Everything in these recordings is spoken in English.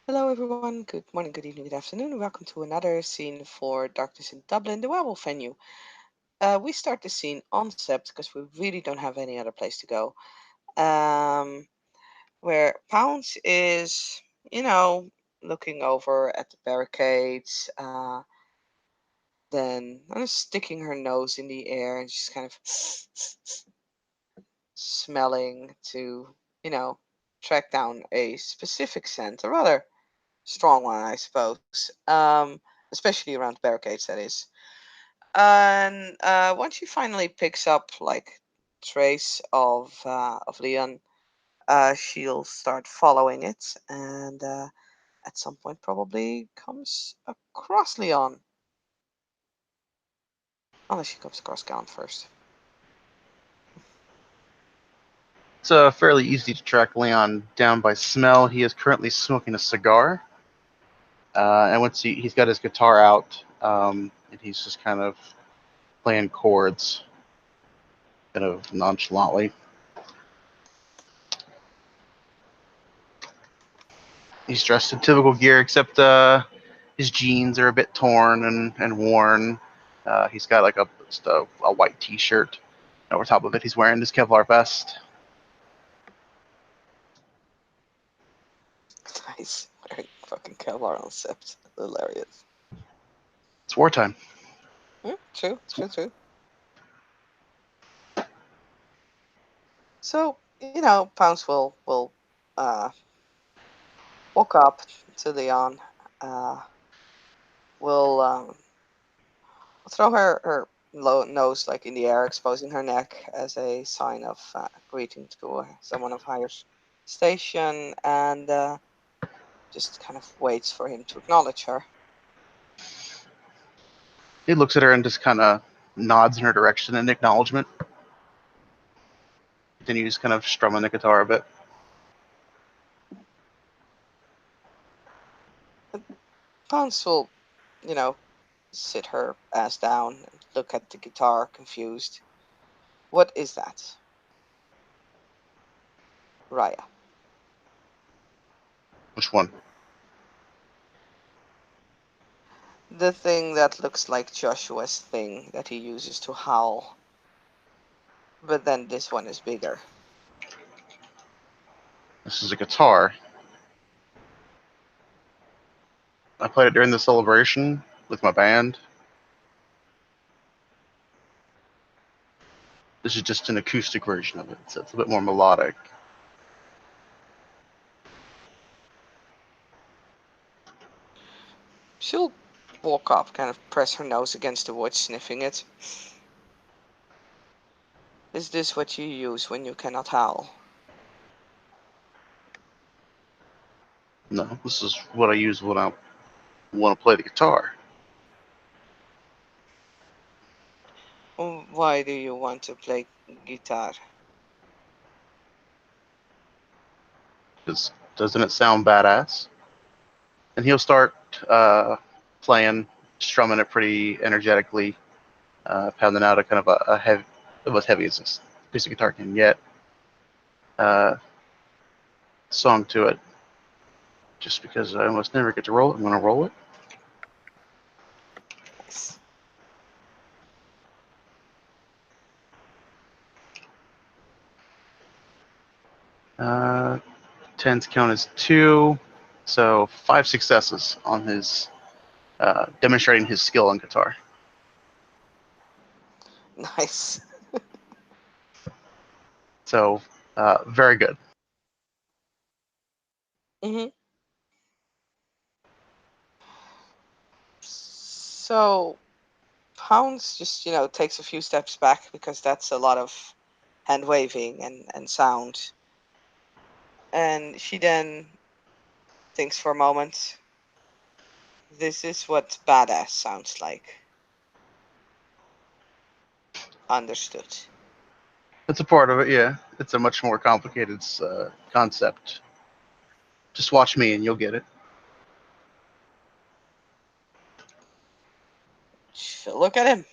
Hello, everyone. Good morning, good evening, good afternoon. Welcome to another scene for Darkness in Dublin, the werewolf venue. We start the scene on Sept because we really don't have any other place to go. Um, where Pounce is, you know, looking over at the barricades, then sticking her nose in the air and just kind of smelling to, you know, track down a specific scent, a rather strong one, I suppose. Especially around barricades, that is. And once she finally picks up like trace of Leon, she'll start following it, and at some point probably comes across Leon, unless she comes across Gaunt first. It's fairly easy to track Leon down by smell. He is currently smoking a cigar, and once he's got his guitar out, and he's just kind of playing chords, kind of nonchalantly. He's dressed in typical gear, except his jeans are a bit torn and worn. He's got like a white T-shirt. Over top of it, he's wearing this Kevlar vest. Nice, wearing fucking Kevlar on Sept. Hilarious. It's wartime. True, true, true. So Pounce will uh, walk up to Leon. Uh, will throw her nose like in the air, exposing her neck as a sign of greeting to someone of higher station, and just kind of waits for him to acknowledge her. He looks at her and just kind of nods in her direction in acknowledgement. Continues kind of strumming the guitar a bit. And Pounce will, you know, sit her ass down and look at the guitar, confused. What is that? Raya. Which one? The thing that looks like Joshua's thing that he uses to howl. But then this one is bigger. This is a guitar. I played it during the celebration with my band. This is just an acoustic version of it, so it's a bit more melodic. She'll walk up, kind of press her nose against the wood, sniffing it. Is this what you use when you cannot howl? No, this is what I use when I want to play the guitar. Why do you want to play guitar? Because doesn't it sound badass? And he'll start playing, strumming it pretty energetically, pounding out a kind of a heavy, as heavy as this piece of guitar can get. Uh, Song to it. Just because I almost never get to roll it, I'm going to roll it. Nice. 10's count as 2, so 5 successes on his demonstrating his skill on guitar. Nice. So very good. hmm So Pounds just, takes a few steps back because that's a lot of hand waving and sound. And she then thinks for a moment, this is what badass sounds like. Understood. It's a part of it, yeah. It's a much more complicated concept. Just watch me and you'll get it. She'll look at him.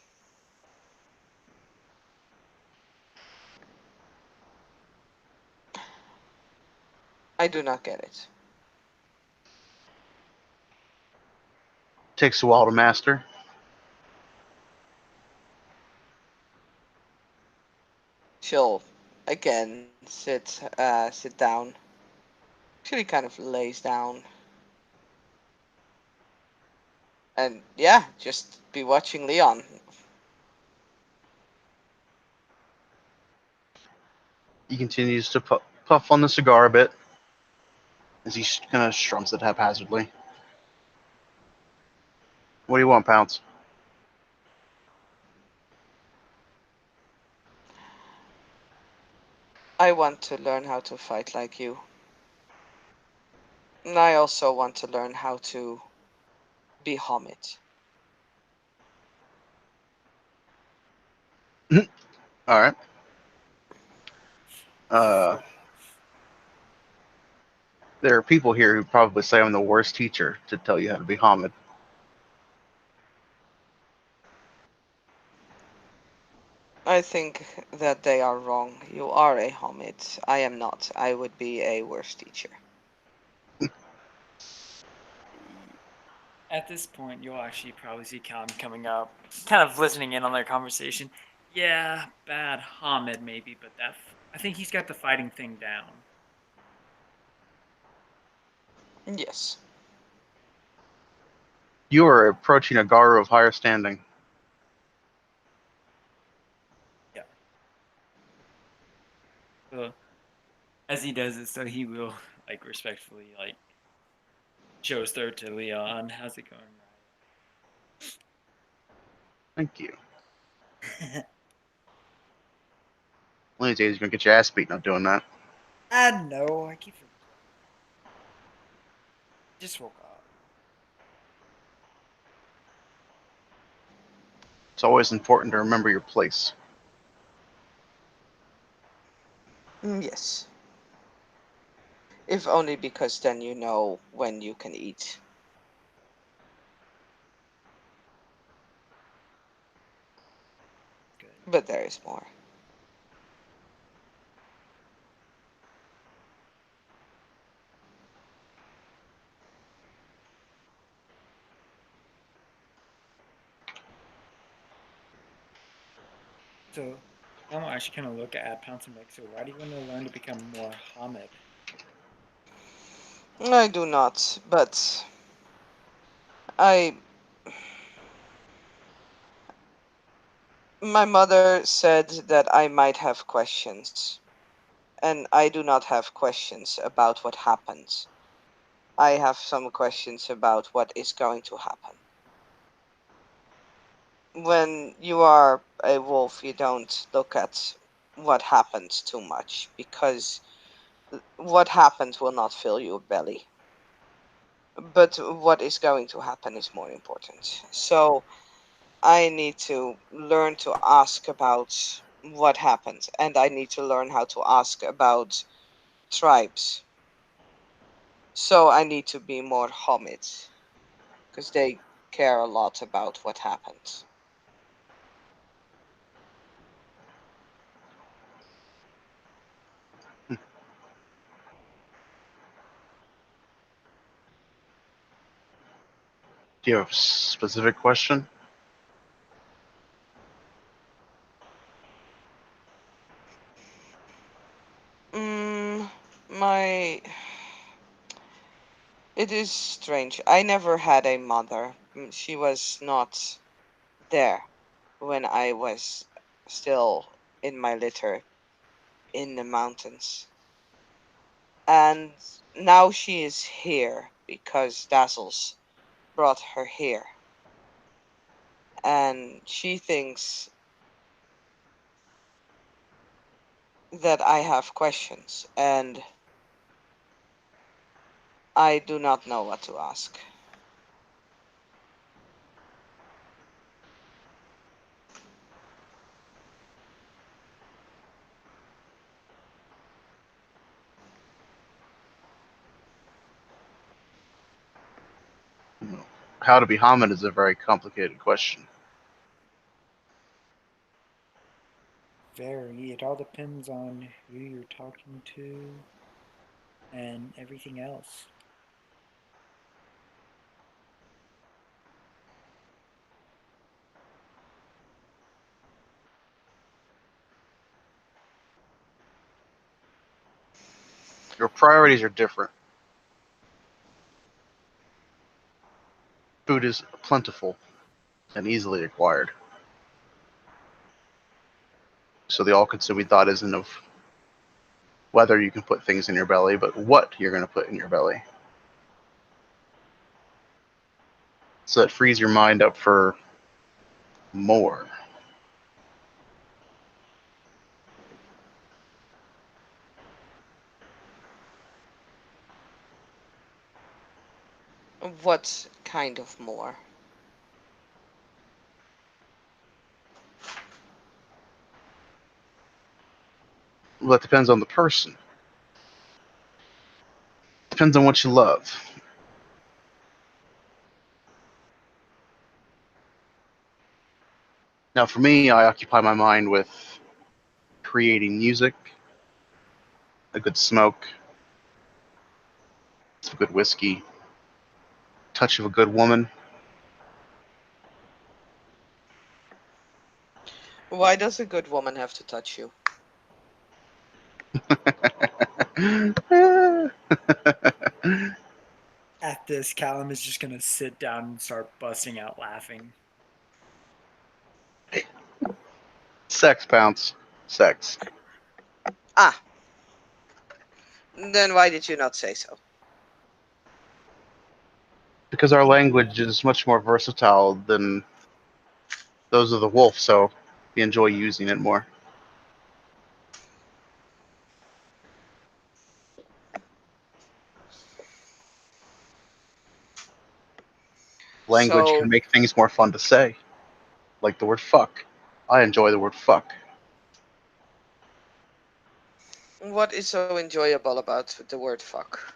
I do not get it. takes a while to master. She'll again sit down. Actually, kind of lays down, and yeah, just be watching Leon. He continues to puff on the cigar a bit as he kind of strums it haphazardly. What do you want, Pounce? I want to learn how to fight like you. And I also want to learn how to be Hamid. All right. Uh, there are people here who probably say I'm the worst teacher to tell you how to be Hamid. I think that they are wrong. You are a Hamid. I am not. I would be a worse teacher. At this point, you'll actually probably see Callum coming up, kind of listening in on their conversation. Yeah, bad Hamid maybe, but I think he's got the fighting thing down. Yes. You are approaching a Garu of higher standing. Yeah. So as he does it, so he will like respectfully like show his throat to Leon. How's it going, Thank you. Ryan? One of these days you're gonna get your ass beat not doing that. I know. I keep forgetting. Just woke up. It's always important to remember your place. Yes. If only because then you know when you can eat. Good. But there is more. So now I actually kind of look at Pounce and Mix. So why do you want to learn to become more Hamid? I do not, but I. My mother said that I might have questions, and I do not have questions about what happens. I have some questions about what is going to happen. When you are a wolf, you don't look at what happens too much because what happens will not fill your belly. But what is going to happen is more important. So I need to learn to ask about what happens, and I need to learn how to ask about tribes. So I need to be more Hamid because they care a lot about what happens. Do you have a specific question? Mm, my. It is strange. I never had a mother. She was not there when I was still in my litter in the mountains. And now she is here because Dazzles brought her here. And she thinks that I have questions, and I do not know what to ask. How to be Hamid is a very complicated question. Very. It all depends on who you're talking to and everything else. Your priorities are different. Food is plentiful and easily acquired. So the all-consuming thought isn't of whether you can put things in your belly, but what you're going to put in your belly. So it frees your mind up for more. What kind of more? Well, that depends on the person. Depends on what you love. Now, for me, I occupy my mind with creating music, a good smoke, some good whiskey, touch of a good woman. Why does a good woman have to touch you? At this, Callum is just gonna sit down and start busting out laughing. Sex, Pounce. Sex. Ah, then why did you not say so? Because our language is much more versatile than those of the wolf, so we enjoy using it more. Language So, can make things more fun to say, like the word fuck. I enjoy the word fuck. what is so enjoyable about the word fuck?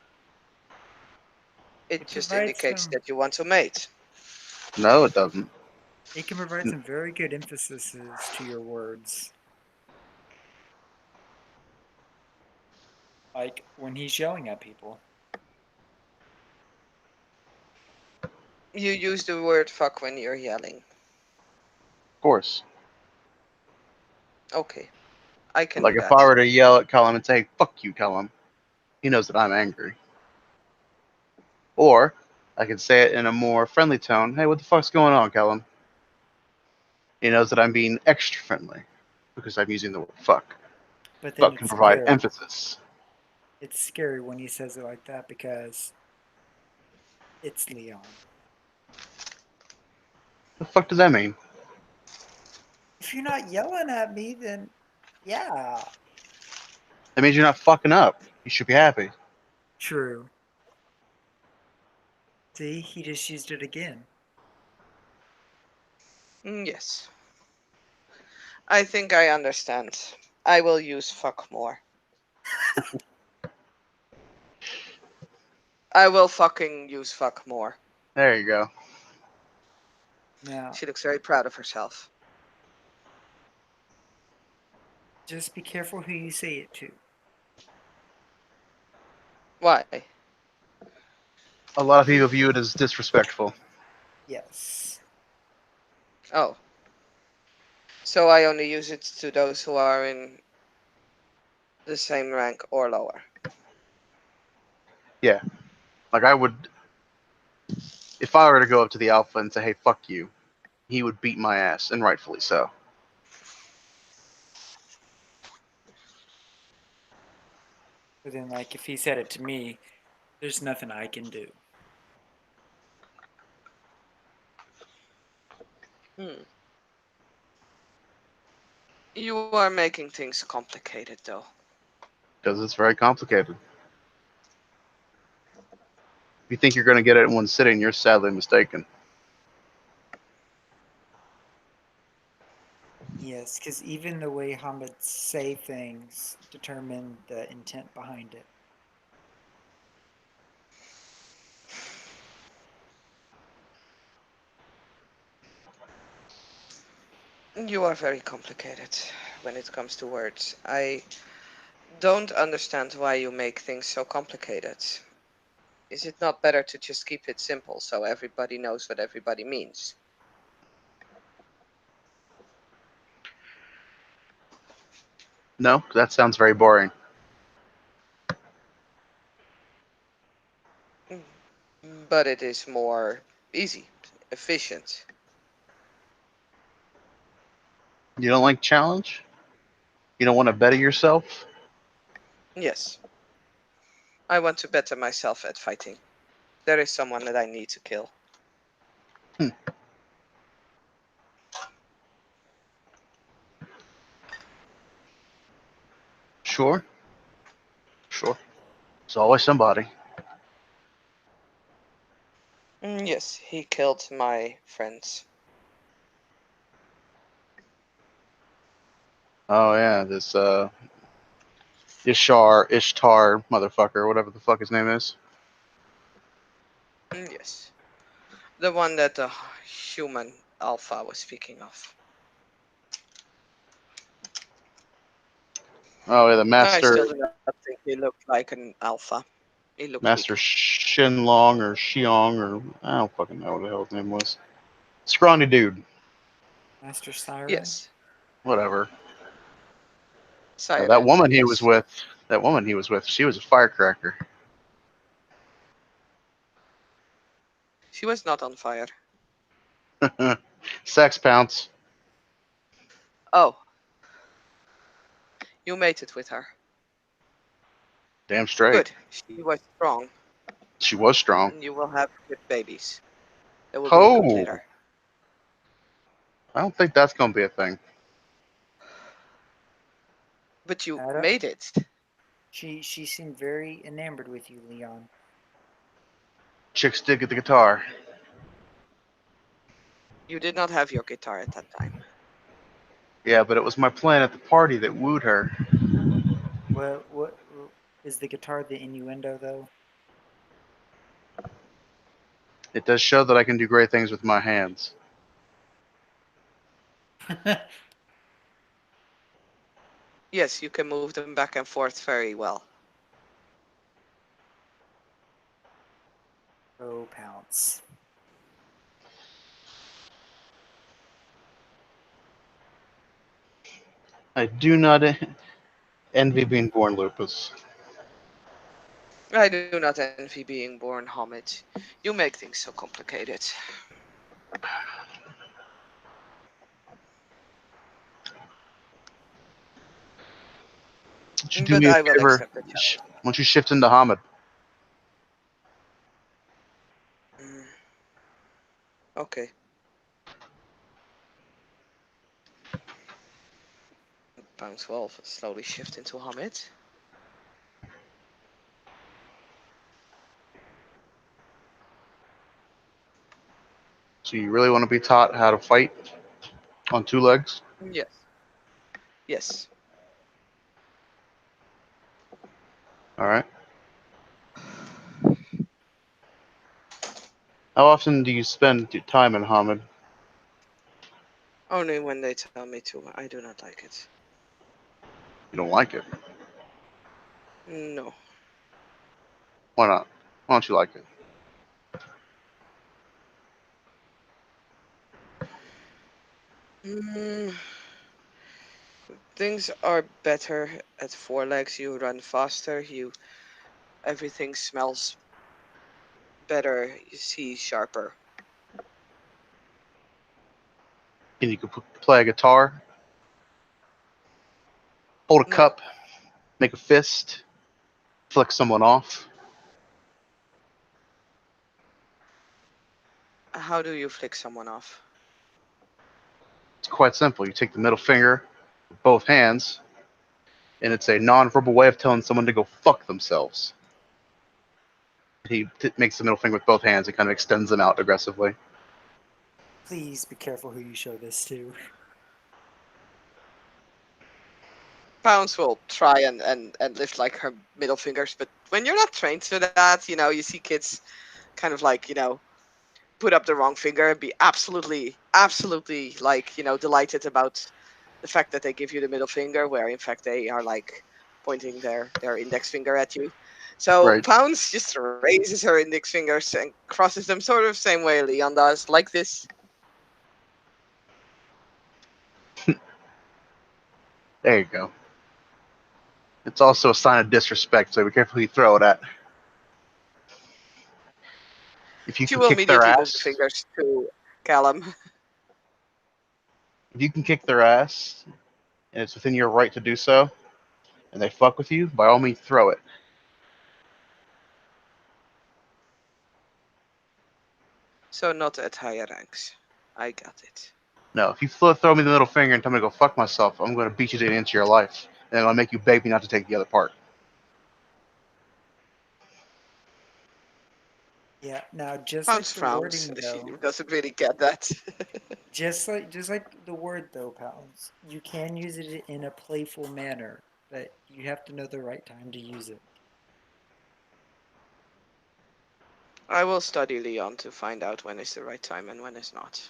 It It just provides indicates some. that you want to mate. No, it doesn't. It can provide some very good emphases to your words, like when he's yelling at people. You use the word fuck when you're yelling. Of course. Okay, I can Like do if I that. were to yell at Callum and say, fuck you, Callum, he knows that I'm angry. Or I could say it in a more friendly tone. Hey, what the fuck's going on, Callum? He knows that I'm being extra friendly because I'm using the word fuck. But then Fuck can it's provide scary. emphasis. It's scary when he says it like that because it's Leon. The fuck does that mean? If you're not yelling at me, then yeah, That means you're not fucking up. You should be happy. true. See, he just used it again. Yes, I think I understand. I will use fuck more. I will fucking use fuck more. There you go. Now, She looks very proud of herself. just be careful who you say it to. Why? A lot of people view it as disrespectful. Yes. Oh, so I only use it to those who are in the same rank or lower. Yeah. Like I would, if I were to go up to the alpha and say, hey, fuck you, he would beat my ass, and rightfully so. But then, like, if he said it to me, there's nothing I can do. Hmm. You are making things complicated, though. Because it's very complicated. If you think you're going to get it in one sitting, you're sadly mistaken. Yes, because even the way Hamid say things determine the intent behind it. You are very complicated when it comes to words. I don't understand why you make things so complicated. Is it not better to just keep it simple so everybody knows what everybody means? No, that sounds very boring. But it is more easy, efficient. You don't like challenge? You don't want to better yourself? Yes, I want to better myself at fighting. There is someone that I need to kill. Hmm. Sure. Sure. It's always somebody. Yes, he killed my friends. Oh yeah, this Ishtar motherfucker, whatever the fuck his name is. Yes, the one that the human alpha was speaking of. Oh yeah, the I master still do not think he looked like an alpha. He looked Master weak. Shinlong or Xiong or I don't fucking know what the hell his name was. Scrawny dude. Master Siren. Yes, Whatever. That Siren. woman he was Yes, with, she was a firecracker. she was not on fire. Sex pounce. Oh, you made it with her. Damn straight. Good. She was strong, She was strong. and you will have good babies. That will be good Oh, later. I don't think that's gonna be a thing. But you Ada? made it. She seemed very enamored with you, Leon. Chick stick at the guitar. You did not have your guitar at that time. Yeah, but it was my plan at the party that wooed her. What is the guitar the innuendo though? It does show that I can do great things with my hands. Yes, you can move them back and forth very well. Oh, pounce. I do not envy being born lupus. I do not envy being born Hamid. You make things so complicated. Would you do But me a I will favor? accept the challenge. Why don't you shift into Hamid? Mm, okay. Pound 12 slowly shift into Hamid. So you really want to be taught how to fight on two legs? Yes. Yes. All right. How often do you spend time in Hamid? Only when they tell me to. I do not like it. You don't like it. No. Why not? Why don't you like it? Mm, things are better at four legs. You run faster. Everything smells better. You see sharper. And you could play a guitar, hold a No. cup, make a fist, flick someone off. How do you flick someone off? It's quite simple. You take the middle finger with both hands, and it's a non-verbal way of telling someone to go fuck themselves. He makes the middle finger with both hands and kind of extends them out aggressively. Please be careful who you show this to. Pounds will try and lift like her middle fingers, but when you're not trained to that, you see kids kind of like, put up the wrong finger and be absolutely like, delighted about the fact that they give you the middle finger, where in fact they are like pointing their index finger at you. So Right. Pounds just raises her index fingers and crosses them sort of same way Leon does, like this. There you go. It's also a sign of disrespect, so be careful who you throw it at. If you She can will kick their immediately move the ass, fingers to Callum. if you can kick their ass, and it's within your right to do so, and they fuck with you, by all means, throw it. So not at higher ranks. I got it. No, if you throw me the middle finger and tell me to go fuck myself, I'm going to beat you to the end of your life, and I'm going to make you beg me not to take the other part. Yeah. Now, just like Pounce the frowns. wording, She though, doesn't really get that. just like the word, though, Pounds, you can use it in a playful manner, but you have to know the right time to use it. I will study Leon to find out when is the right time and when is not.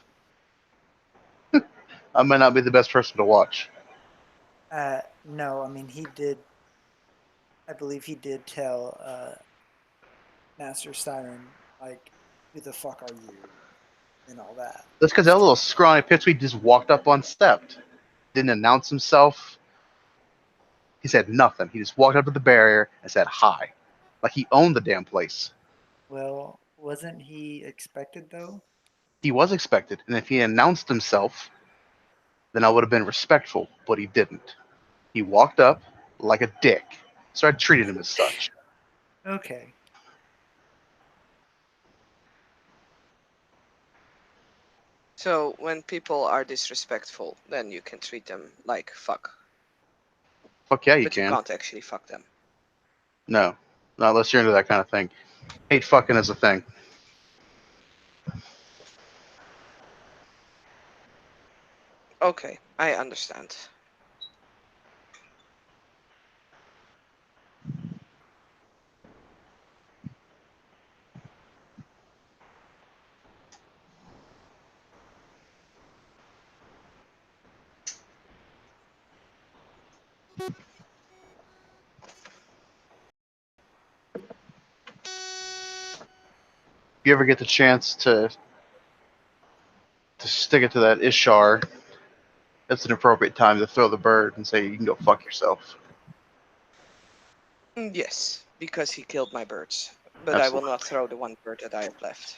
I might not be the best person to watch. No, I mean he did. I believe he did tell Master Siren like, "Who the fuck are you?" and all that. That's because that little scrawny pipsqueak just walked up unstepped. Didn't announce himself. He said nothing. He just walked up to the barrier and said hi. Like he owned the damn place. Well, wasn't he expected though? He was expected, and if he announced himself, then I would have been respectful, but he didn't. He walked up like a dick, so I treated him as such. Okay. So when people are disrespectful, then you can treat them like fuck. Fuck yeah, you But you can. can't actually fuck them. No, not unless you're into that kind of thing. Hate fucking is a thing. Okay, I understand. If you ever get the chance to stick it to that Ishar, that's an appropriate time to throw the bird and say you can go fuck yourself. Yes, because he killed my birds. But I will Absolutely. not throw the one bird that I have left.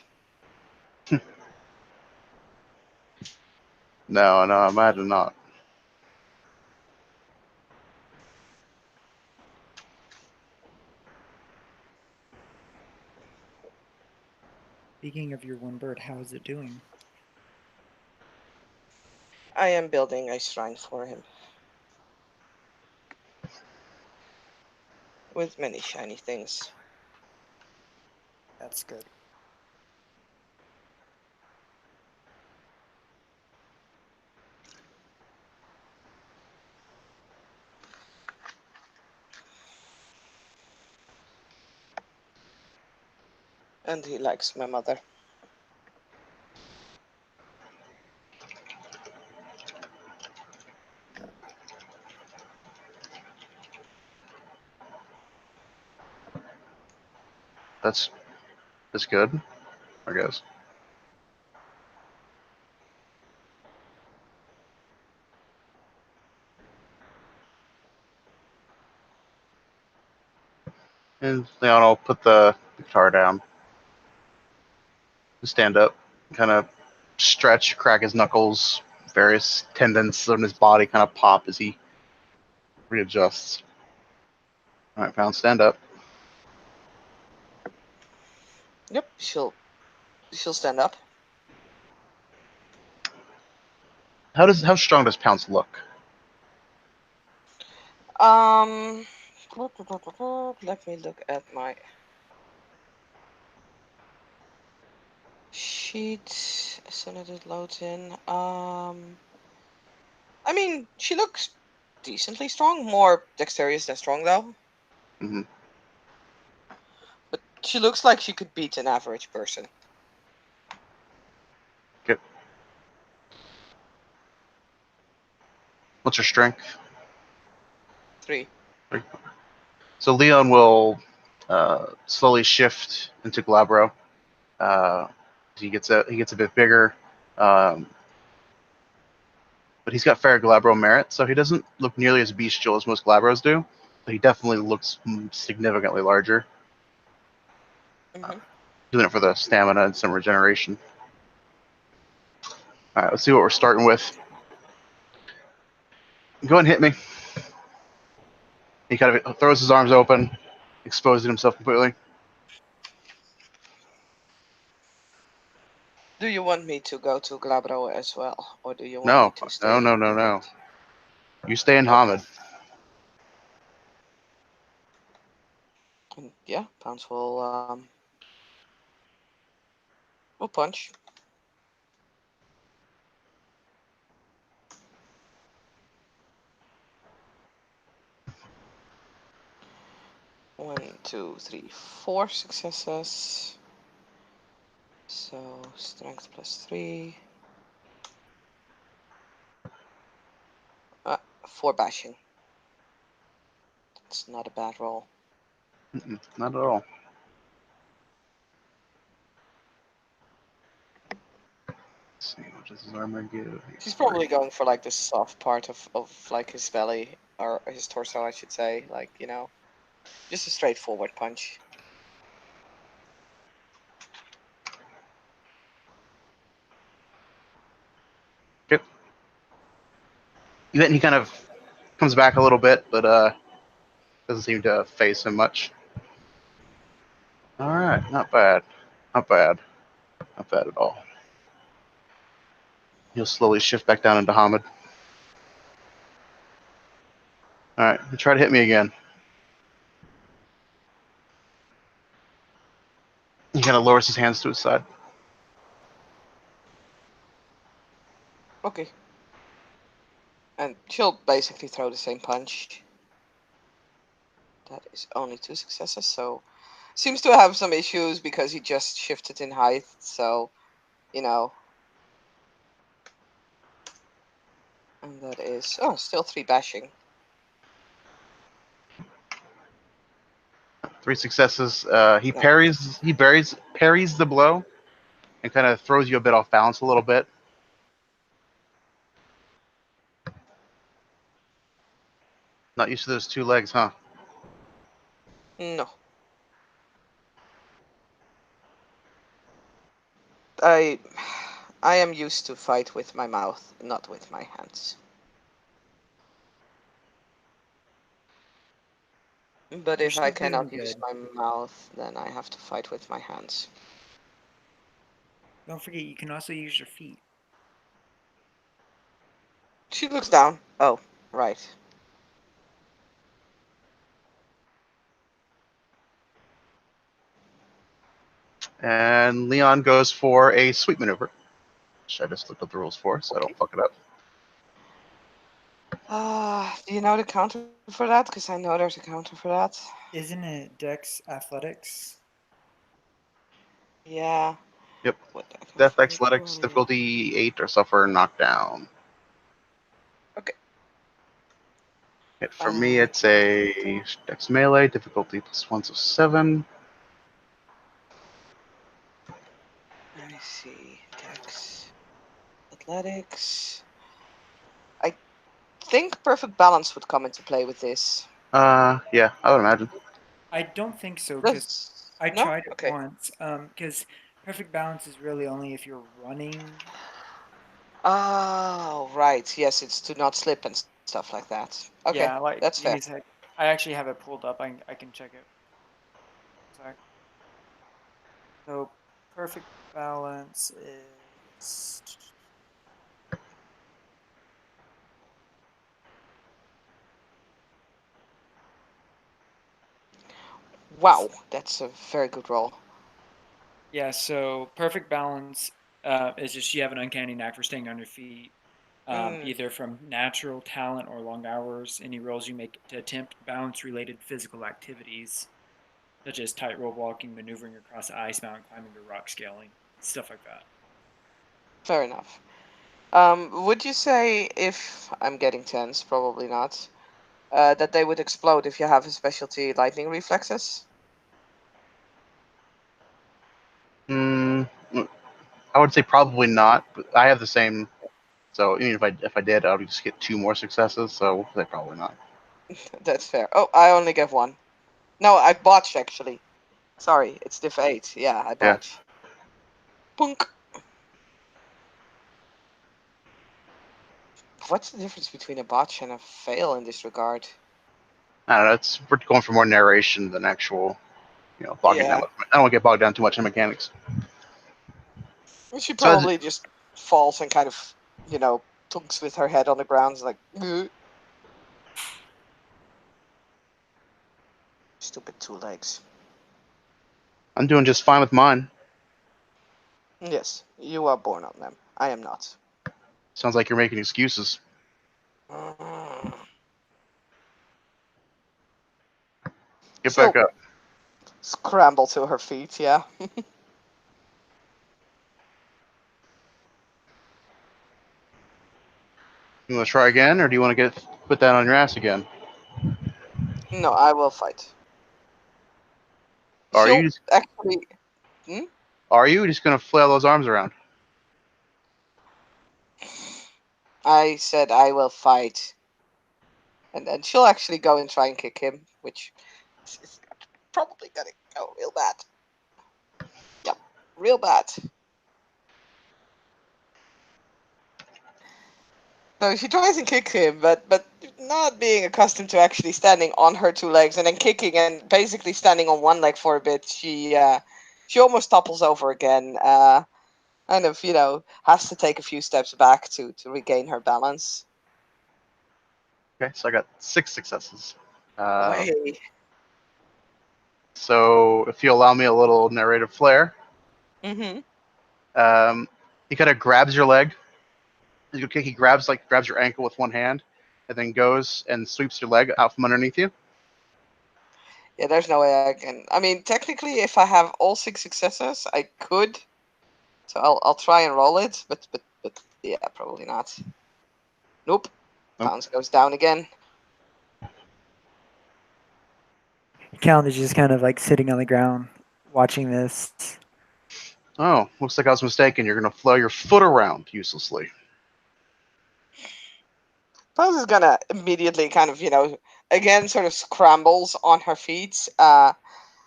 No, I imagine not. Speaking of your one bird, how is it doing? I am building a shrine for him. With many shiny things. That's good. And he likes my mother. That's good, I guess. And Leon will put the guitar down, stand up, kind of stretch, crack his knuckles, various tendons on his body kind of pop as he readjusts. All right, Pound, stand up. Yep, she'll stand up. How strong does Pounce look? Let me look at my sheet as soon as it loads in. I mean, she looks decently strong. More dexterous than strong, though. Mm-hmm. But she looks like she could beat an average person. Good. What's her strength? 3. So Leon will slowly shift into Glabro. He gets a bit bigger, but he's got fair Glabro merit, so he doesn't look nearly as bestial as most Glabros do. But he definitely looks significantly larger. Mm-hmm. doing it for the stamina and some regeneration. All right, let's see what we're starting with. Go and hit me. He kind of throws his arms open, exposing himself completely. Do you want me to go to Glabro as well, or do you want me No, to stay? no. You stay in Okay. Hamid. And yeah, Pounce will punch. One, two, three, 4 successes. So strength +3. 4 bashing. It's not a bad roll. Not at all. Let's see, what does his armor give? He's probably going for like the soft part of like his belly, or his torso, I should say. Like, just a straightforward punch. Okay. Then he kind of comes back a little bit, but doesn't seem to phase him much. All right, not bad. Not bad. Not bad at all. He'll slowly shift back down into Hamid. All right, he try to hit me again. He kind of lowers his hands to his side. Okay. And she'll basically throw the same punch. That is only 2 successes, so seems to have some issues because he just shifted in height, so and that is still 3 bashing. 3 successes. He Yeah. parries the blow, and kind of throws you a bit off balance a little bit. Not used to those 2 legs, huh? No. I am used to fight with my mouth, not with my hands. But You're if I still doing cannot use good. my mouth, then I have to fight with my hands. Don't forget, you can also use your feet. She looks down. Oh, right. And Leon goes for a sweep maneuver, which I just looked up the rules for, so I don't fuck it up. Do you know the counter for that? Because I know there's a counter for that. Isn't it Dex Athletics? Yeah. Yep. What I can Death find Athletics, for you. difficulty 8, or suffer knockdown. Okay. For me, it's a Dex melee, difficulty +1, so 7. Let me see. Dex. Athletics. I think perfect balance would come into play with this. Yeah, I would imagine. I don't think so, because Does I no? tried it Okay. once. Because perfect balance is really only if you're running. Oh, right. Yes, it's to not slip and stuff like that. Okay, Yeah, like that's fair. he's like, I actually have it pulled up. I can check it. Sorry. So perfect balance is Wow, that's a very good roll. yeah. So perfect balance is just you have an uncanny knack for staying on your feet, either from natural talent or long hours. Any rolls you make to attempt balance-related physical activities, such as tightrope walking, maneuvering across the ice mountain, climbing or rock scaling, stuff like that. Fair enough. Would you say, if I'm getting tense, probably not, that they would explode if you have a specialty lightning reflexes? I would say probably not, but I have the same. So even if I did, I would just get 2 more successes. So they probably not. That's fair. Oh, I only get 1. No, I botched actually. Sorry, it's diff 8. Yeah, I Yeah. botch. Punk. What's the difference between a botch and a fail in this regard? I don't know. We're going for more narration than actual, bogging down. Yeah, I don't want to get bogged down too much in mechanics. she So as, probably just falls and kind of, tunks with her head on the ground, like, "Ugh." Stupid 2 legs. I'm doing just fine with mine. Yes, you are born on them. I am not. Sounds like you're making excuses. Mm. Get She'll back up. scramble to her feet, yeah. You want to try again, or do you want to get put down on your ass again? No, I will fight. Are She'll you just, actually. are you just gonna flail those arms around? I said I will fight. And then she'll actually go and try and kick him, which is probably gonna go real bad. Yep, real bad. No, she tries and kicks him, but not being accustomed to actually standing on her 2 legs and then kicking and basically standing on 1 leg for a bit, she almost topples over again. Kind of, has to take a few steps back to regain her balance. Okay, so I got 6 successes. Way. So if you allow me a little narrative flair, Mm-hmm. he kind of grabs your leg. He grabs your ankle with one hand, and then goes and sweeps your leg out from underneath you. Yeah, there's no way I can. I mean, technically, if I have all 6 successes, I could. So I'll try and roll it, but yeah, probably not. Nope. Nope. Bounce goes down again. Callan is just kind of like sitting on the ground watching this. Oh, looks like I was mistaken. You're gonna flail your foot around uselessly. Bounce is gonna immediately kind of, again, sort of scrambles on her feet.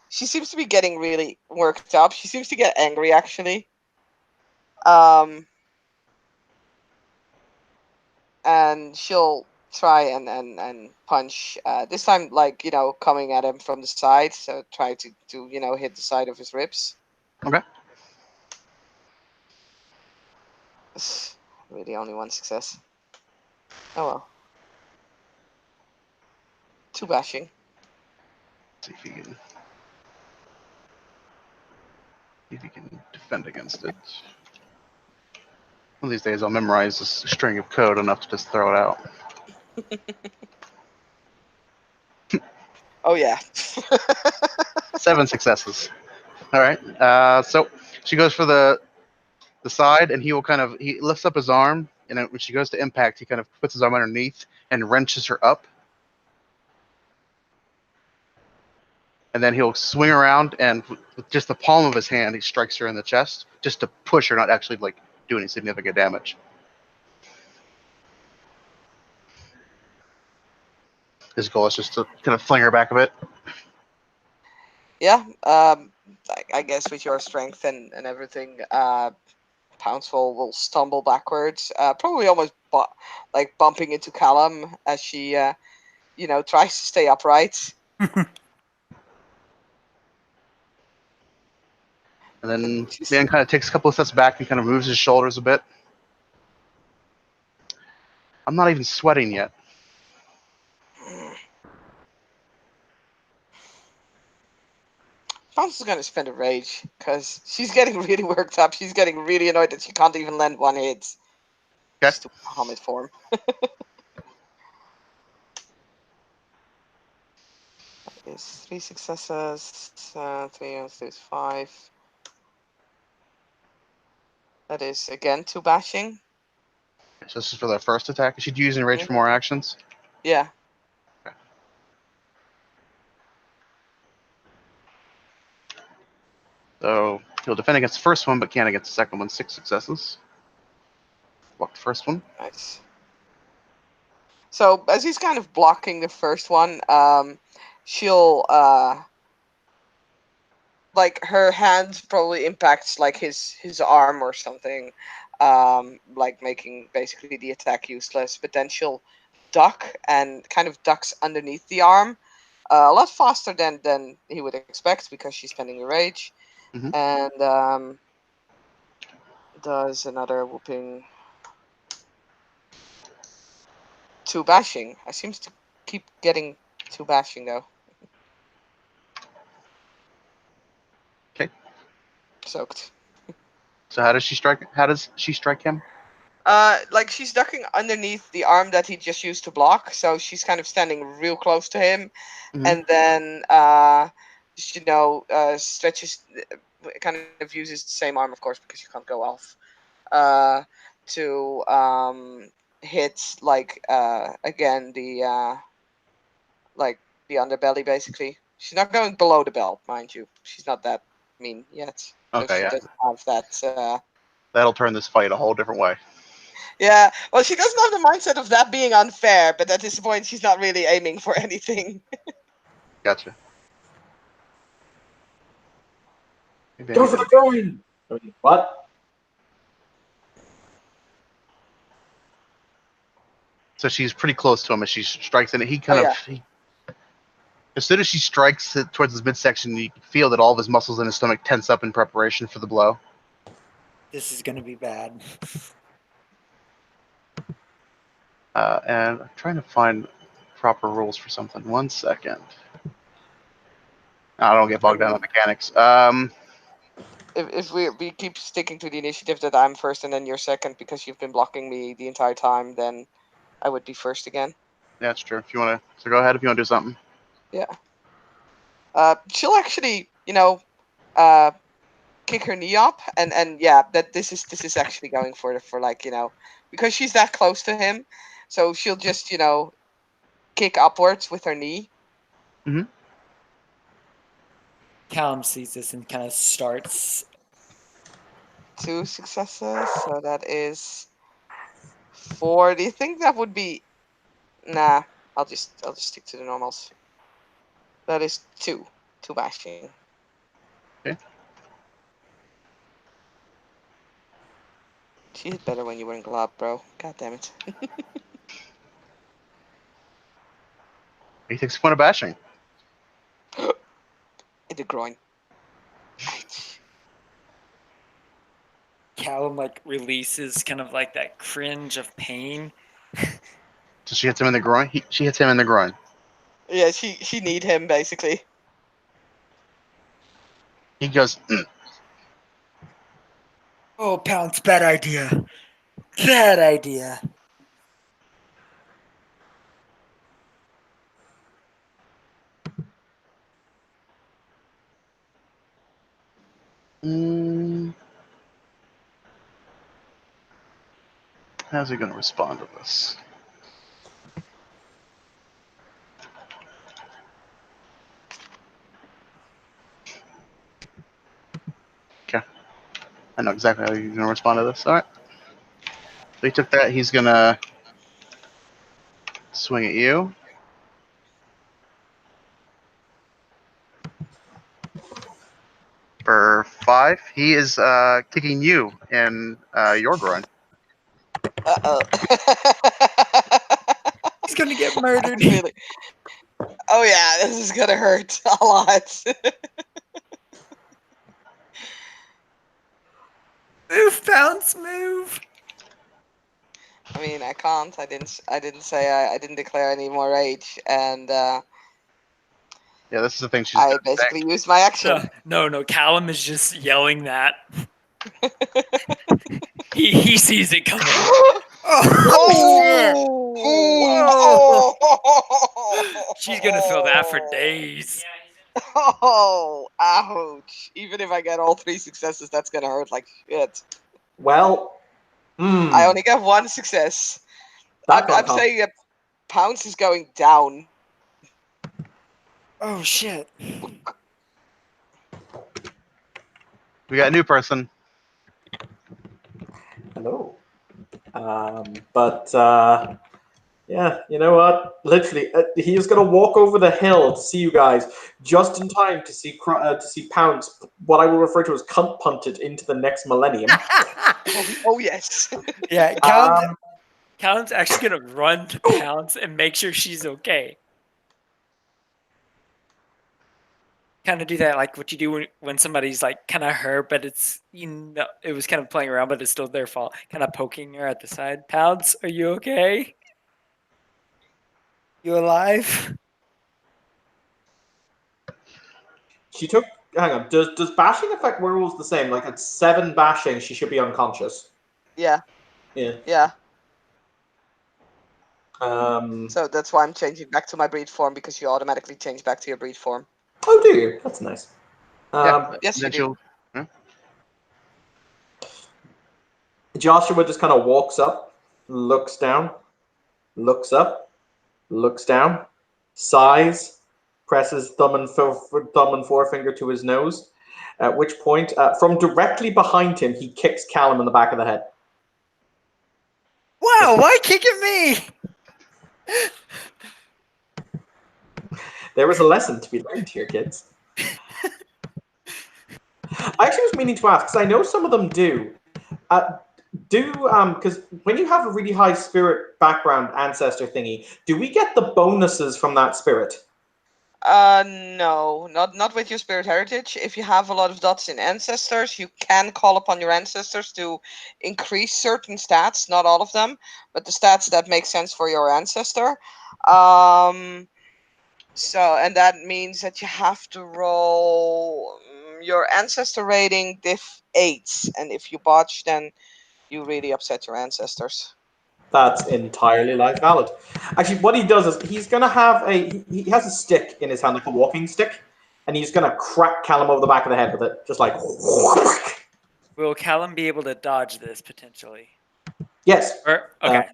She seems to be getting really worked up. She seems to get angry, actually. And she'll try and punch. This time, like, coming at him from the side. So try to hit the side of his ribs. Okay. Really, only 1 success. Oh well. 2 bashing. See if you can defend against it. One of these days, I'll memorize this string of code enough to just throw it out. Oh yeah. 7 successes. All right. So she goes for the side, and he lifts up his arm, and when she goes to impact, he kind of puts his arm underneath and wrenches her up. And then he'll swing around, and with just the palm of his hand, he strikes her in the chest, just to push her, not actually do any significant damage. His goal is just to kind of fling her back a bit. Yeah. I guess with your strength and everything, Pounceful will stumble backwards, probably almost bumping into Callum as she, tries to stay upright. And then She's- Dan kind of takes a couple of steps back and kind of moves his shoulders a bit. I'm not even sweating yet. Bounce is going to spend a rage because she's getting really worked up. She's getting really annoyed that she can't even land 1 hit. Okay. Stupid Muhammad form. Is 3 successes. 3 is 5. That is again 2 bashing. So this is for the first attack. Is she using rage for more actions? Yeah. Okay. So he'll defend against the first one, but can't against the second one. 6 successes. Block the first one. Nice. So as he's kind of blocking the first one, she'll like her hand probably impacts like his arm or something, like making basically the attack useless. But then she'll duck and kind of ducks underneath the arm, a lot faster than he would expect because she's spending a rage, Mhm. and does another whooping 2 bashing. I seems to keep getting 2 bashing though. Okay. Soaked. So how does she strike? How does she strike him? Like she's ducking underneath the arm that he just used to block, so she's kind of standing real close to him, Mhm. and then stretches, kind of uses the same arm, of course, because you can't go off, to hit like again like the underbelly basically. She's not going below the belt, mind you. She's not that mean yet. So Okay, she yeah. doesn't have that. That'll turn this fight a whole different way. Yeah, well, she doesn't have the mindset of that being unfair, but at this point, she's not really aiming for anything. Gotcha. Maybe I Go need for to- the groin! What? So she's pretty close to him as she strikes, and he kind Oh, of. yeah. As soon as she strikes it towards his midsection, you can feel that all of his muscles in his stomach tense up in preparation for the blow. This is gonna be bad. And I'm trying to find proper rules for something. 1 second. I don't get bogged down in mechanics. If we keep sticking to the initiative that I'm first and then you're second because you've been blocking me the entire time, then I would be first again. Yeah, it's true. If you want to, so go ahead if you want to do something. Yeah. She'll actually, kick her knee up, and yeah, that this is actually going for like because she's that close to him, so she'll just kick upwards with her knee. Callum sees this and kind of starts. 2 successes, so that is 4. Do you think that would be? Nah, I'll just stick to the normals. That is 2 bashing. Okay. She hit better when you were in Glob, bro. God damn it. He takes a point of bashing. In the groin. Ouch. Callum like releases kind of like that cringe of pain. So she hits him in the groin. She hits him in the groin. Yeah, she need him basically. He goes, Oh, Pounce, bad idea. Bad idea. mm, how's he going to respond to this? Okay. I know exactly how you're going to respond to this. All right. So he took that. He's going to swing at you. For 5, he is kicking you in your groin. Uh-oh. He's gonna get murdered. Really. Oh yeah, this is gonna hurt a lot. Move, Pounce, move. I mean, I can't. I didn't say I didn't declare any more rage, and Yeah, this is the thing she's I gonna basically used my action. No. Callum is just yelling that. He sees it coming. Oh, shit. Oh! She's gonna feel that for days. Oh, ouch! Even if I get all 3 successes, that's gonna hurt like shit. Well, I only got 1 success. I'm saying that Pounce is going down. Oh, shit. We got a new person. Hello. But Yeah, you know what? Literally, he is going to walk over the hill to see you guys just in time to see Pounce, what I will refer to as cunt punted into the next millennium. Oh yes. Yeah, Um, Callum's actually gonna run to Pounce and make sure she's okay. Kind of do that like what you do when somebody's like kind of hurt, but it's it was kind of playing around, but it's still their fault. Kind of poking her at the side. Pounce, are you okay? You alive? she took. Hang on. Does bashing affect werewolves the same? Like at 7 bashing, she should be unconscious. Yeah. Yeah. Yeah. Um. So that's why I'm changing back to my breed form, because you automatically change back to your breed form. Oh, do you? That's nice. Yeah. Yes, Then you do. she'll. Joshua just kind of walks up, looks down, looks up, looks down, sighs, presses thumb and forefinger to his nose. At which point, from directly behind him, he kicks Callum in the back of the head. Wow, why kicking me? There is a lesson to be learned here, kids. I actually was meaning to ask, because I know some of them do. Because when you have a really high spirit background ancestor thingy, do we get the bonuses from that spirit? No, not with your spirit heritage. If you have a lot of dots in ancestors, you can call upon your ancestors to increase certain stats, not all of them, but the stats that make sense for your ancestor. And that means that you have to roll your ancestor rating diff 8, and if you botch, then you really upset your ancestors. That's entirely life valid. Actually, what he does is he's going to have he has a stick in his hand, like a walking stick, and he's going to crack Callum over the back of the head with it, just like. Will Callum be able to dodge this potentially? Yes. Okay.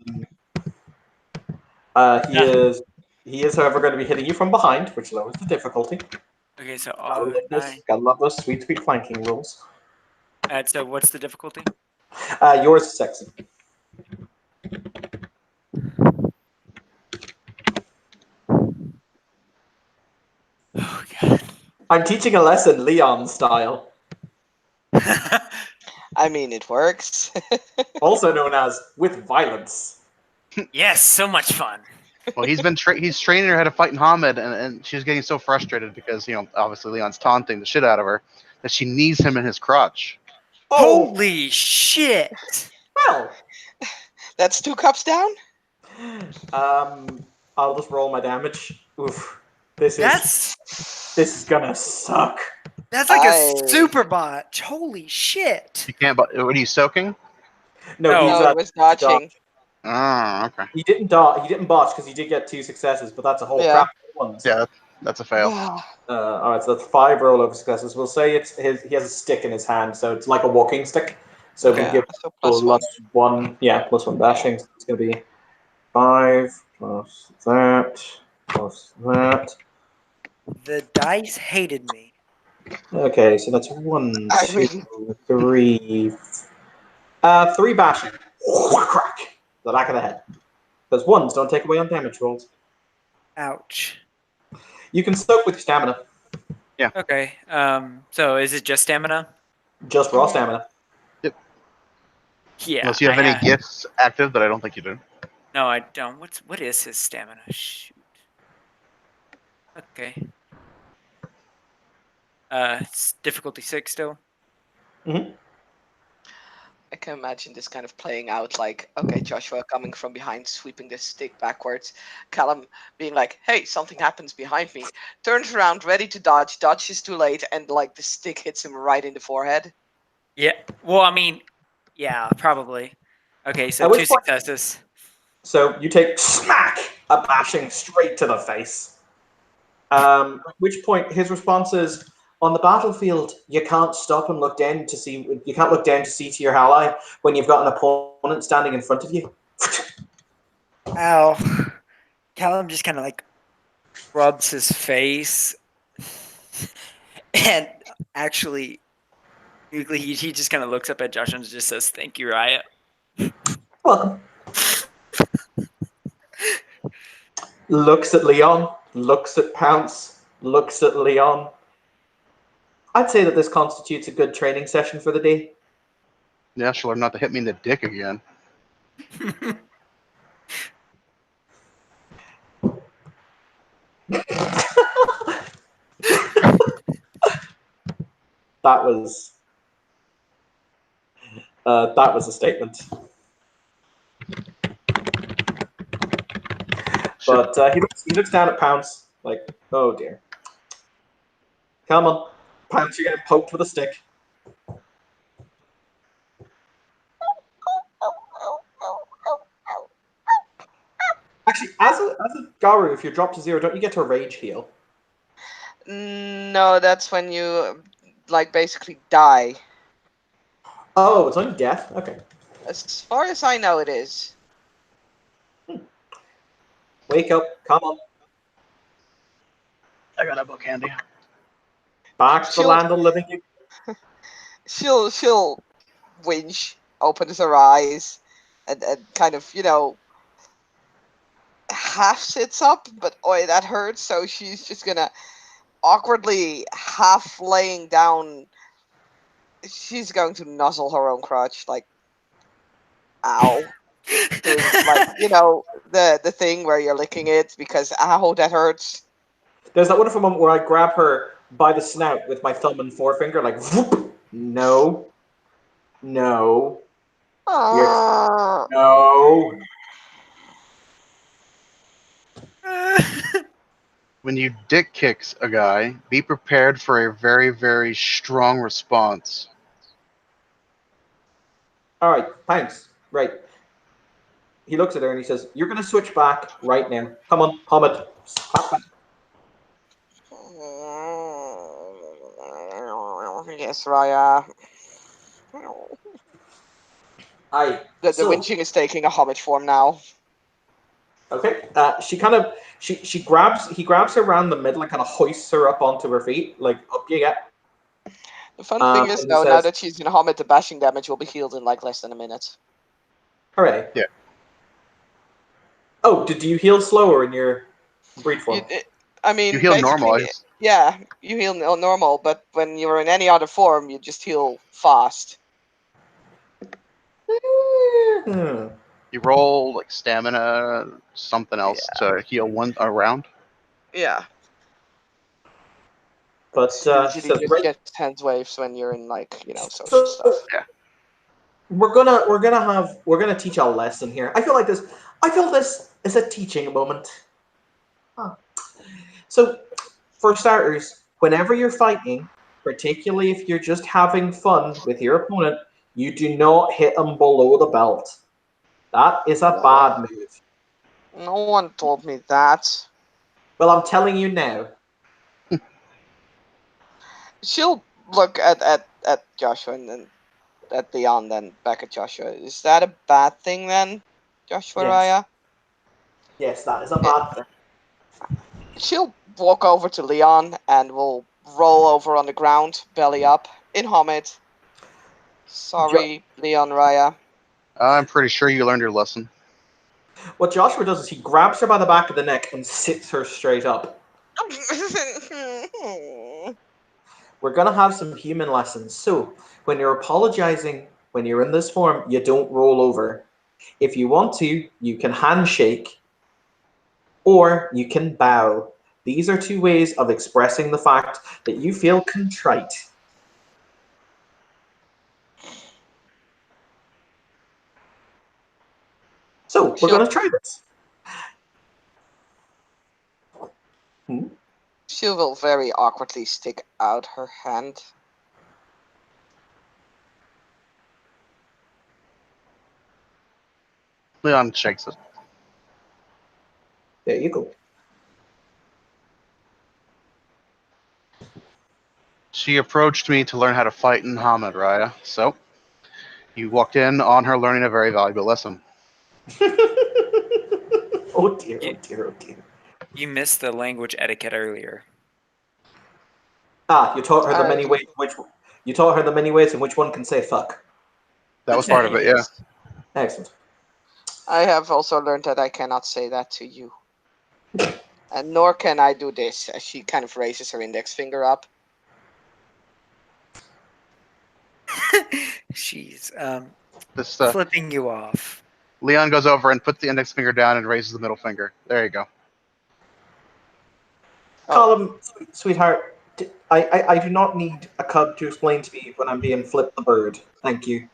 He is, however, going to be hitting you from behind, which lowers the difficulty. Okay, so Gotta love those sweet flanking rules. so what's the difficulty? Yours is sexy. Oh god. I'm teaching a lesson, Leon style, I mean, it works. also known as with violence. Yes, so much fun. Well, he's training her how to fight in Hamid, and she's getting so frustrated because obviously Leon's taunting the shit out of her that she knees him in his crotch. Oh, Holy shit! well. That's 2 cups down? I'll just roll my damage. Oof. This is gonna suck. That's like I- a super botch. Holy shit. You can't. What are you soaking? No, No. he's No, it was dodging. Oh, okay. He didn't He didn't botch because he did get 2 successes, but that's a whole Yeah. crap of ones. Yeah, that's a fail. All right, so that's 5 rollover successes. We'll say he has a stick in his hand, so it's like a walking stick. So Okay, we give so +1. +1. Yeah, +1 bashing. So it's going to be 5 plus that plus that. The dice hated me. Okay, so that's 1, I 2, mean- 3. 3 bashing. Crack. The back of the head. Those ones don't take away on damage rolls. Ouch. You can soak with stamina. Okay. So is it just stamina? Just raw stamina. Yeah. Unless you have any gifts active, but I don't think you do. No, I don't. What is his stamina? Shoot. Okay. It's difficulty 6 still. I can imagine this kind of playing out, like, okay, Joshua coming from behind, sweeping this stick backwards. Callum being like, hey, something happens behind me. Turns around, ready to dodge. Dodge is too late, and like the stick hits him right in the forehead. Yeah. Well, I mean, yeah, probably. Okay, so At which 2 point- successes. So you take smack a bashing straight to the face. At which point his response is, on the battlefield, you can't stop and look down to see. You can't look down to see to your ally when you've got an opponent standing in front of you. Ow. Callum just kind of like rubs his face. And actually, he just kind of looks up at Josh and just says, "Thank you, Riot." Welcome. looks at Leon, looks at Pounce, looks at Leon. I'd say that this constitutes a good training session for the day. Yeah, she'll learn not to hit me in the dick again. That was a statement. But he looks down at Pounce like, oh dear. Come on, Pounce, you're getting poked with a stick. Actually, as a Garu, if you drop to 0, don't you get to rage heal? No, that's when you like basically die. Oh, it's only death? Okay. As far as I know, it is. Wake up, come on. I got a book handy. Back to the land of living. She'll winch, opens her eyes, and kind of, half sits up, but oi, that hurts. So she's just gonna awkwardly half laying down. She's going to nuzzle her own crotch, like, ow. Doing like the thing where you're licking it because ow, that hurts. There's that wonderful moment where I grab her by the snout with my thumb and forefinger, like, whoop. No. No. No. When you dick kicks a guy, be prepared for a very, very strong response. All right, thanks. Right. He looks at her and he says, "You're going to switch back right now. Come on, Hamid. Hop back." Yes, Raya. Aye. The So, winching is taking a homage form now. okay. She kind of he grabs her around the middle and kind of hoists her up onto her feet, like up you get. The fun thing is, And he though, now says, that she's in Homid, the bashing damage will be healed in like less than a minute. "Hooray!" Yeah. Oh, do you heal slower in your breed form? I mean, You heal basically, normal. yeah, you heal normal, but when you're in any other form, you just heal fast. Hmm. You roll like stamina, something else to heal one round. Yeah. But It's usually says, just right, get hands waves when you're in like social so stuff. Yeah. we're gonna teach a lesson here. I feel this is a teaching moment. Huh. So, for starters, whenever you're fighting, particularly if you're just having fun with your opponent, you do not hit them below the belt. That is a bad move. No one told me that. Well, I'm telling you now. She'll look at Joshua and then at Leon, then back at Joshua. Is that a bad thing then, Joshua Yes. Raya? Yes, that is a bad thing. She'll walk over to Leon and will roll over on the ground, belly up, in Homid. Sorry, Leon Raya. I'm pretty sure you learned your lesson. What Joshua does is he grabs her by the back of the neck and sits her straight up. We're going to have some human lessons. So, when you're apologizing, when you're in this form, you don't roll over. If you want to, you can handshake or you can bow. These are two ways of expressing the fact that you feel contrite. So, we're going to try this. She will very awkwardly stick out her hand. Leon shakes it. There you go. She approached me to learn how to fight in Hamid, Raya. So, you walked in on her learning a very valuable lesson. Oh dear, oh dear, oh dear. You missed the language etiquette earlier. You taught her the many ways in which one can say fuck. That was part of it, yeah. Excellent. I have also learned that I cannot say that to you. Nor can I do this. As she kind of raises her index finger up. She's This flipping you off. Leon goes over and puts the index finger down and raises the middle finger. There you go. Oh. Colin, sweetheart, I do not need a cub to explain to me when I'm being flipped the bird. Thank you.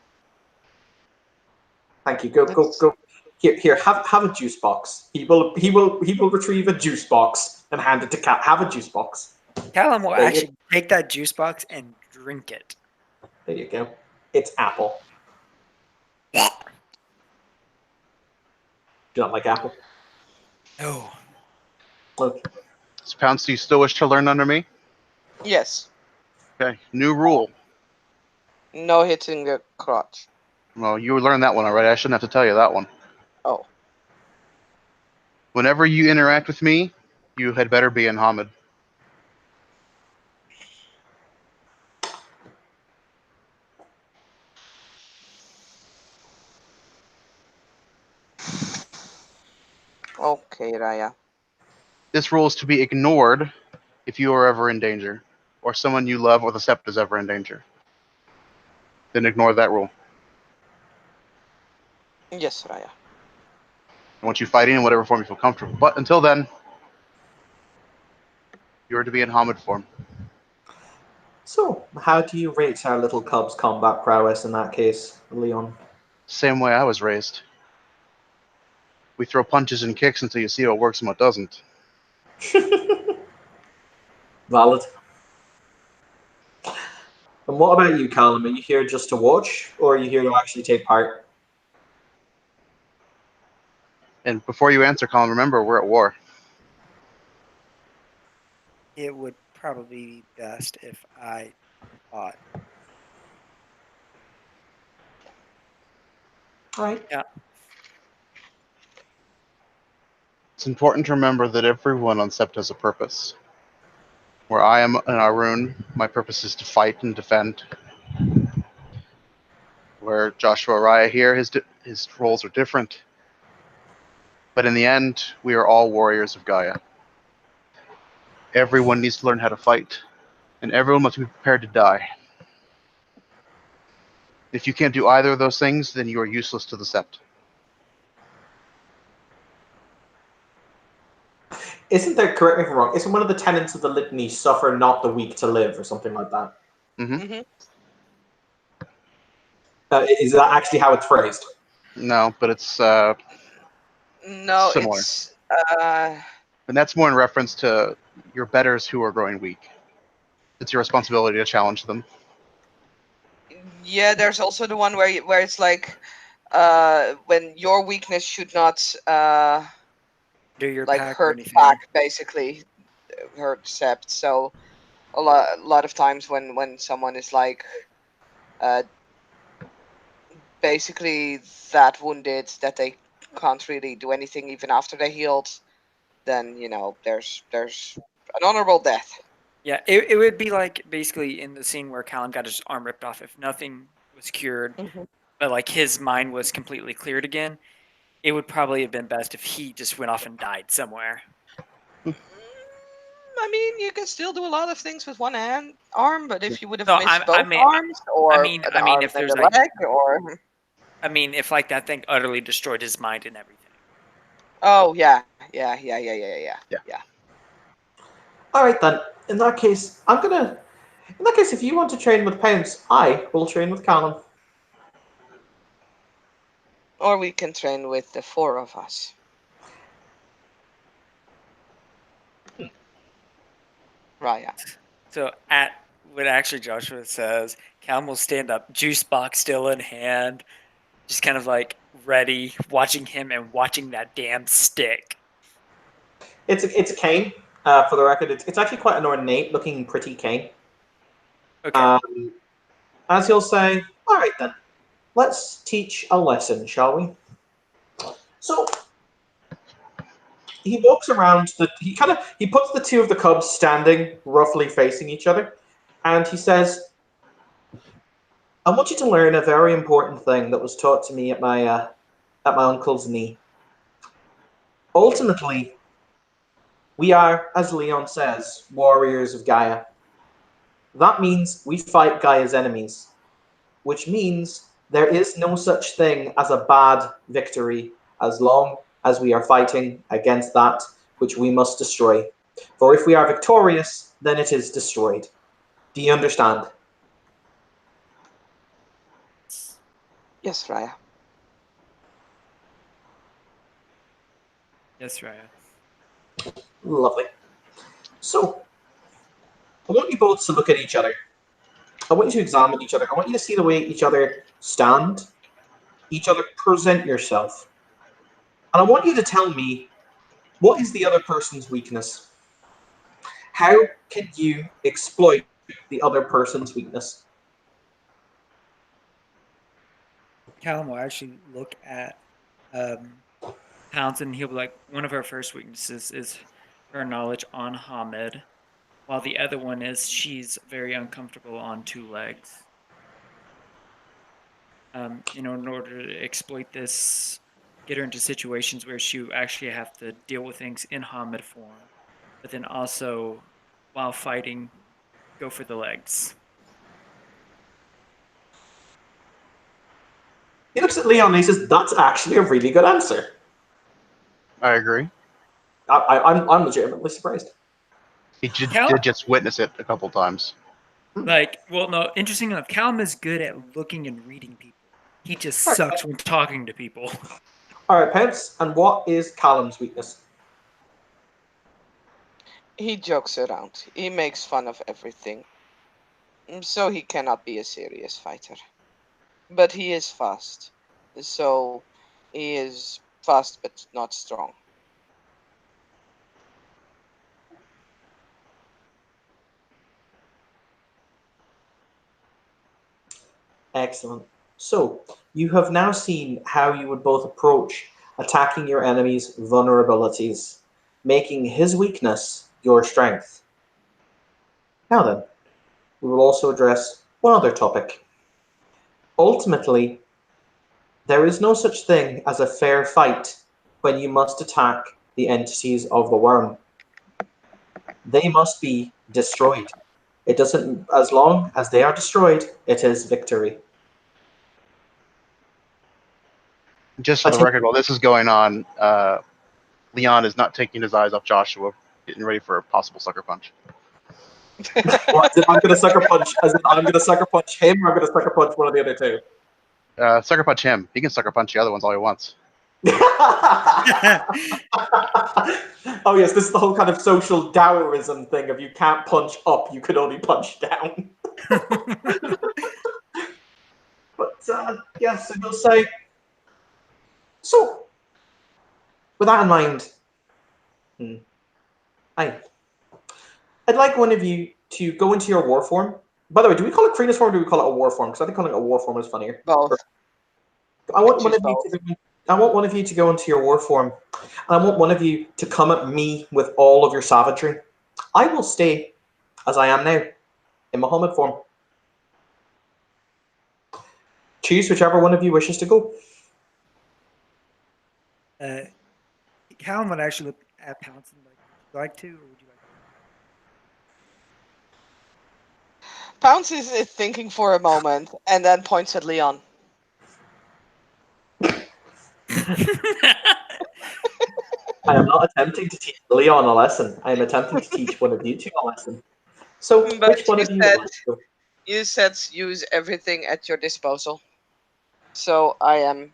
Thank you. Go. Here. Have a juice box. He will retrieve a juice box and hand it to Cat. Have a juice box. Callum will There you actually take that juice box and drink it. There you go. It's apple. Do you not like apple? No. Okay. So Pounce, do you still wish to learn under me? Yes. Okay. New rule. No hitting the crotch. Well, you learned that one already. I shouldn't have to tell you that one. Oh. Whenever you interact with me, you had better be in Hamid. Okay, Raya. This rule is to be ignored if you are ever in danger, or someone you love or the Sept is ever in danger. Then ignore that rule. Yes, Raya. I want you fighting in whatever form you feel comfortable. But until then, you are to be in Hamid form. So, how do you rate our little cub's combat prowess in that case, Leon? Same way I was raised. We throw punches and kicks until you see what works and what doesn't. Valid. And what about you, Callum? Are you here just to watch, or are you here to actually take part? And before you answer, Colin, remember, we're at war. It would probably be best if I fought. All right. Yeah. It's important to remember that everyone on Sept has a purpose. Where I am in Arun, my purpose is to fight and defend. Where Joshua Raya here, his roles are different. But in the end, we are all warriors of Gaia. Everyone needs to learn how to fight, and everyone must be prepared to die. If you can't do either of those things, then you are useless to the Sept. Isn't there, correct me if I'm wrong, isn't one of the tenets of the litany suffer not the weak to live, or something like that? Mm-hmm. Is that actually how it's phrased? No, but it's No, similar. it's And that's more in reference to your betters who are growing weak. It's your responsibility to challenge them. yeah. There's also the one where it's like, when your weakness should not Do your like pack or hurt anything. back, basically hurt Sept. So a lot of times when someone is like, basically that wounded that they can't really do anything even after they healed, then there's an honorable death. Yeah, it would be like basically in the scene where Callum got his arm ripped off. If nothing was cured, but like his mind was completely cleared again, it would probably have been best if he just went off and died somewhere. I mean, you can still do a lot of things with one arm, but if you would have No, missed I both mean- arms, or I mean, an arm if and there's a like, leg, or I mean, if like that thing utterly destroyed his mind and everything. oh yeah. All right then. In that case, if you want to train with Pounce, I will train with Callum. Or we can train with the four of us. Raya. So at what actually Joshua says, Callum will stand up, juice box still in hand, just kind of like ready, watching him and watching that damn stick. It's a cane. For the record, it's actually quite an ornate looking, pretty cane. Okay. As he'll say, all right then, let's teach a lesson, shall we? So he walks around. He puts the two of the cubs standing roughly facing each other, and he says, "I want you to learn a very important thing that was taught to me at my uncle's knee. Ultimately, We are, as Leon says, warriors of Gaia. That means we fight Gaia's enemies, which means there is no such thing as a bad victory as long as we are fighting against that which we must destroy. For if we are victorious, then it is destroyed. Do you understand? Yes, Raya. Yes, Raya. Lovely. So, I want you both to look at each other. I want you to examine each other. I want you to see the way each other stand, each other present yourself. And I want you to tell me, what is the other person's weakness? How can you exploit the other person's weakness? Callum will actually look at Pounce, and he'll be like, one of her first weaknesses is her knowledge on Hamid, while the other one is she's very uncomfortable on two legs. In order to exploit this, get her into situations where she actually have to deal with things in Hamid form, but then also, while fighting, go for the legs. He looks at Leon and he says, "That's actually a really good answer." I agree. I'm legitimately surprised. He Cal- did just witness it a couple times. No, interesting enough, Callum is good at looking and reading people. He just sucks when talking to people. All right, Pence. And what is Callum's weakness? He jokes around. He makes fun of everything. So he cannot be a serious fighter. But he is fast. So he is fast but not strong. Excellent. So you have now seen how you would both approach attacking your enemy's vulnerabilities, making his weakness your strength. Now then, we will also address one other topic. Ultimately, there is no such thing as a fair fight when you must attack the entities of the worm. They must be destroyed. It doesn't, as long as they are destroyed, it is victory. Just for the record, while this is going on, Leon is not taking his eyes off Joshua, getting ready for a possible sucker punch. What, I'm going to sucker punch? As in, I'm going to sucker punch him, or I'm going to sucker punch one of the other two? Sucker punch him. He can sucker punch the other ones all he wants. Oh yes, this is the whole kind of social Taoism thing of you can't punch up, you can only punch down. But yes, so you'll say. So, with that in mind, I'd like one of you to go into your war form. By the way, do we call it Krina's form or do we call it a war form? Because I think calling it a war form is funnier. Both. I want one of you to. I want one of you to go into your war form, and I want one of you to come at me with all of your savagery. I will stay as I am now, in Muhammad form. Choose whichever one of you wishes to go. Callum would actually look at Pounce and like, would you like to, or would you like to? Pounce is thinking for a moment and then points at Leon. I am not attempting to teach Leon a lesson. I am attempting to teach one of you two a lesson. So, But which one of you would like to go? You said use everything at your disposal. So I'm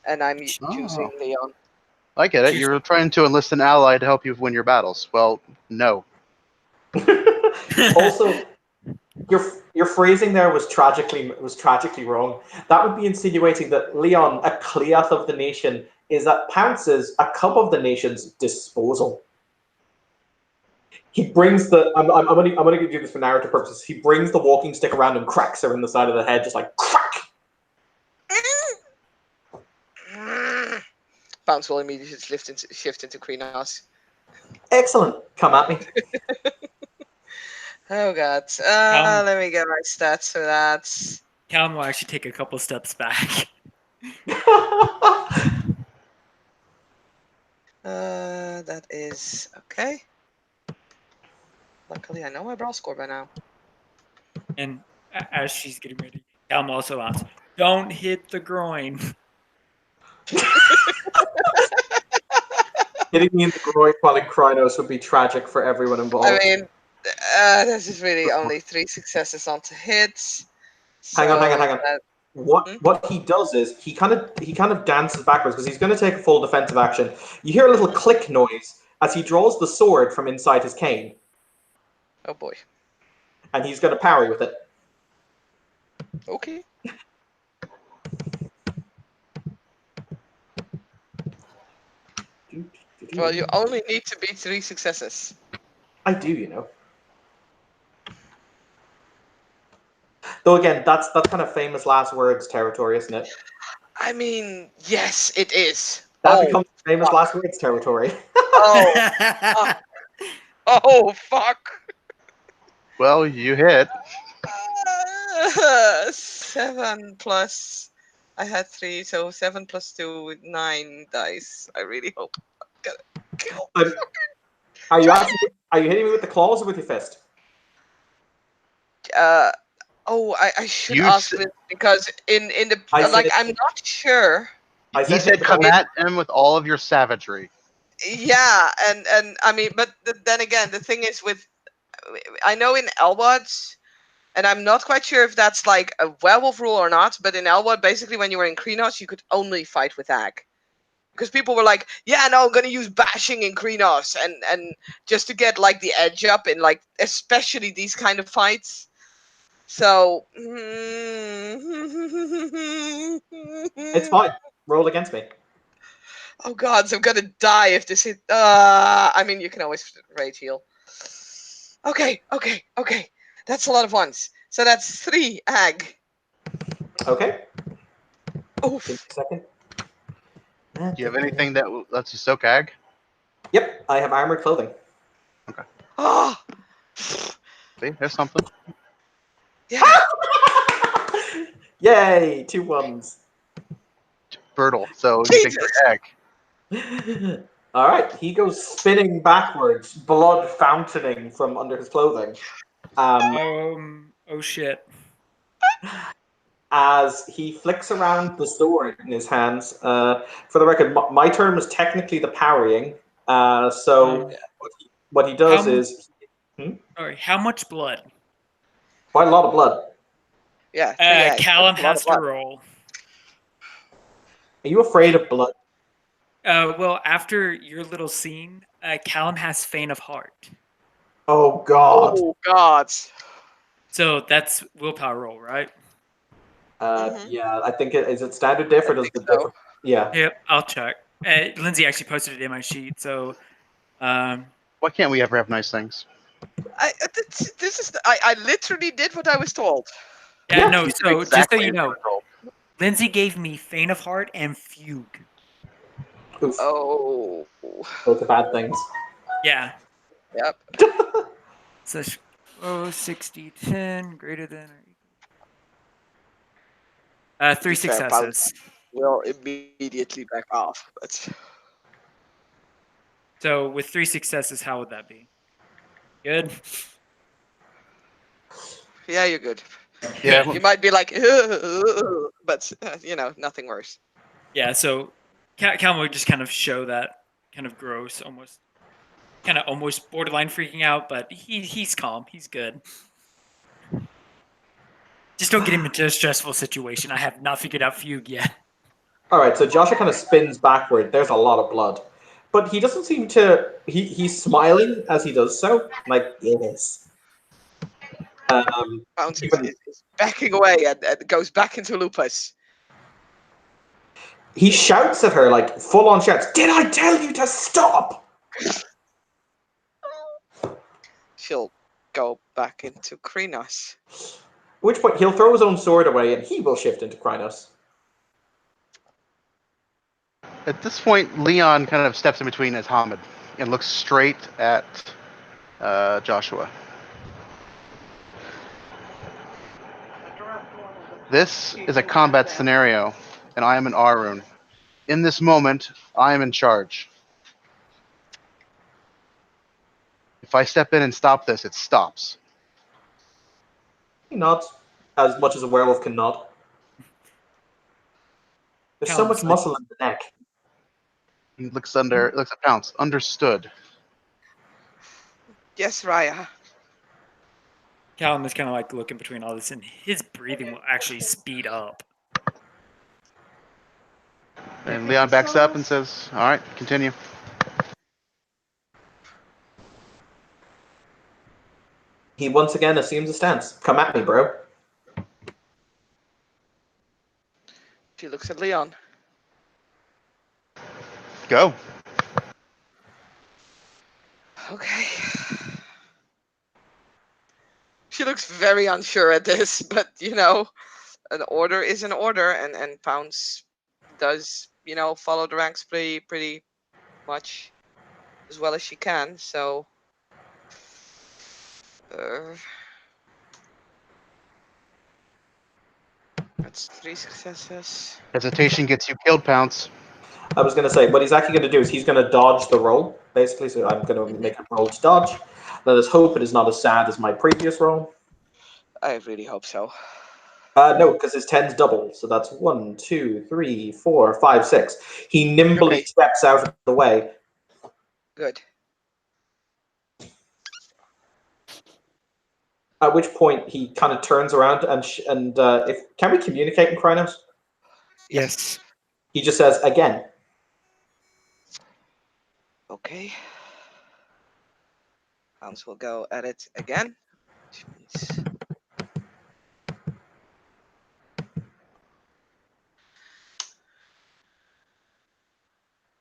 choosing Leon. I get it. You're trying to enlist an ally to help you win your battles. Well, no. Also, your phrasing there was tragically wrong. That would be insinuating that Leon, a Cleath of the nation, is at Pounce's, a cup of the nation's disposal. He brings the. I'm gonna do this for narrative purposes. He brings the walking stick around and cracks her in the side of the head, just like crack. Pounce will immediately shift into Krina's. Excellent. Come at me. Oh god. Let me get my stats for that. Callum will actually take a couple steps back. That is okay. Luckily, I know my brawl score by now. And as she's getting ready, Calm also asks, "Don't hit the groin." Hitting me in the groin while in Krynos would be tragic for everyone involved. I mean, this is really only 3 successes onto hits. Hang on. that- What he does is he kind of dances backwards because he's going to take a full defensive action. You hear a little click noise as he draws the sword from inside his cane, Oh boy. and he's going to parry with it. Okay. Well, you only need to beat 3 successes. I do, you know. Though again, that's kind of famous last words territory, isn't it? I mean, yes, it is. That Oh, becomes famous fuck. last words territory. Oh, oh, fuck. Well, you hit. 7 plus. I had 3, so 7 plus 2, 9 dice. I really hope I'm gonna kill. I'm- Are you hitting me with the claws or with your fist? Oh, I should You ask s- this because in the I said it- I'm not sure. I He said, the "Come claws. at him with all of your savagery." Yeah, and I mean, but then again, the thing is with I know in Elwods, and I'm not quite sure if that's like a werewolf rule or not, but in Elwood, basically when you were in Krenos, you could only fight with Ag. Because people were like, yeah, no, I'm gonna use bashing in Krenos and just to get like the edge up in like especially these kind of fights. So It's fine. Roll against me. Oh god, so I'm gonna die if this hit. I mean, you can always rage heal. Okay. That's a lot of ones. So that's 3 Ag. Okay. Oof. Give me a second. Do you have anything that lets you soak ag? Yep, I have armored clothing. Oh, See, there's something. yeah. Yay! 2 ones. Brutal. So you take Jesus. your ag. All right, he goes spinning backwards, blood fountaining from under his clothing. Oh shit. As he flicks around the sword in his hands. For the record, my term is technically the parrying. So what he does How- is Alright, how much blood? quite a lot of blood. Yeah. 3 Ag. Callum That's a lot has of to blood. roll. Are you afraid of blood? Well, after your little scene, Callum has faint of heart. Oh God. Oh god. So that's willpower roll, right? Mhm. Yeah, I think is it standard diff or I does think the so. diff? Yeah. Yep, I'll check. Lindsay actually posted it in my sheet, so Why can't we ever have nice things? This is. I literally did what I was told. yeah, Yeah. no. You did So just so exactly you as know, were told. Lindsay gave me faint of heart and fugue. Oof. Oh. Both are bad things. Yeah. Yep. So 60, 10, greater than or equal. 3 To be fair, Paul- successes. We'll immediately back off. But So with 3 successes, how would that be? Good. yeah, you're good. Yeah, You might be like, but nothing worse. Yeah. So Callum would just kind of show that kind of gross, almost borderline freaking out, but he's calm. He's good. Just don't get him into a stressful situation. I have not figured out fugue yet. All right, so Joshua kind of spins backward. There's a lot of blood, but he doesn't seem to. He's smiling as he does so, like yes. Bounce Even- is backing away and goes back into lupus. He shouts at her like full on shouts. Did I tell you to stop? She'll go back into Krenos. At which point he'll throw his own sword away and he will shift into Krynos. at this point, Leon kind of steps in between as Hamid and looks straight at Joshua. This is a combat scenario, and I am an Arun. In this moment, I am in charge. If I step in and stop this, it stops. He nods, as much as a werewolf can nod. There's so much Callum's like, muscle in the neck. He looks at Pounce. Understood. Yes, Raya. Callum is kind of like looking between all this, and his breathing will actually speed up. And Leon backs up and says, "All right, continue." He once again assumes a stance. Come at me, bro. She looks at Leon. Go. Okay. She looks very unsure at this, but you know, an order is an order, and Pounce does, you know, follow the ranks pretty much as well as she can. So, that's 3 successes. Hesitation gets you killed, Pounce. I was going to say, what he's actually going to do is he's going to dodge the roll, basically. So I'm going to make a roll to dodge. Let us hope it is not as sad as my previous roll. I really hope so. No, because his 10's double. So that's 1, 2, 3, 4, 5, 6. He nimbly Okay. steps out of the way. Good. At which point he kind of turns around and if can we communicate in Krynos? Yes. He just says again. Okay. Pounce will go at it again. Which means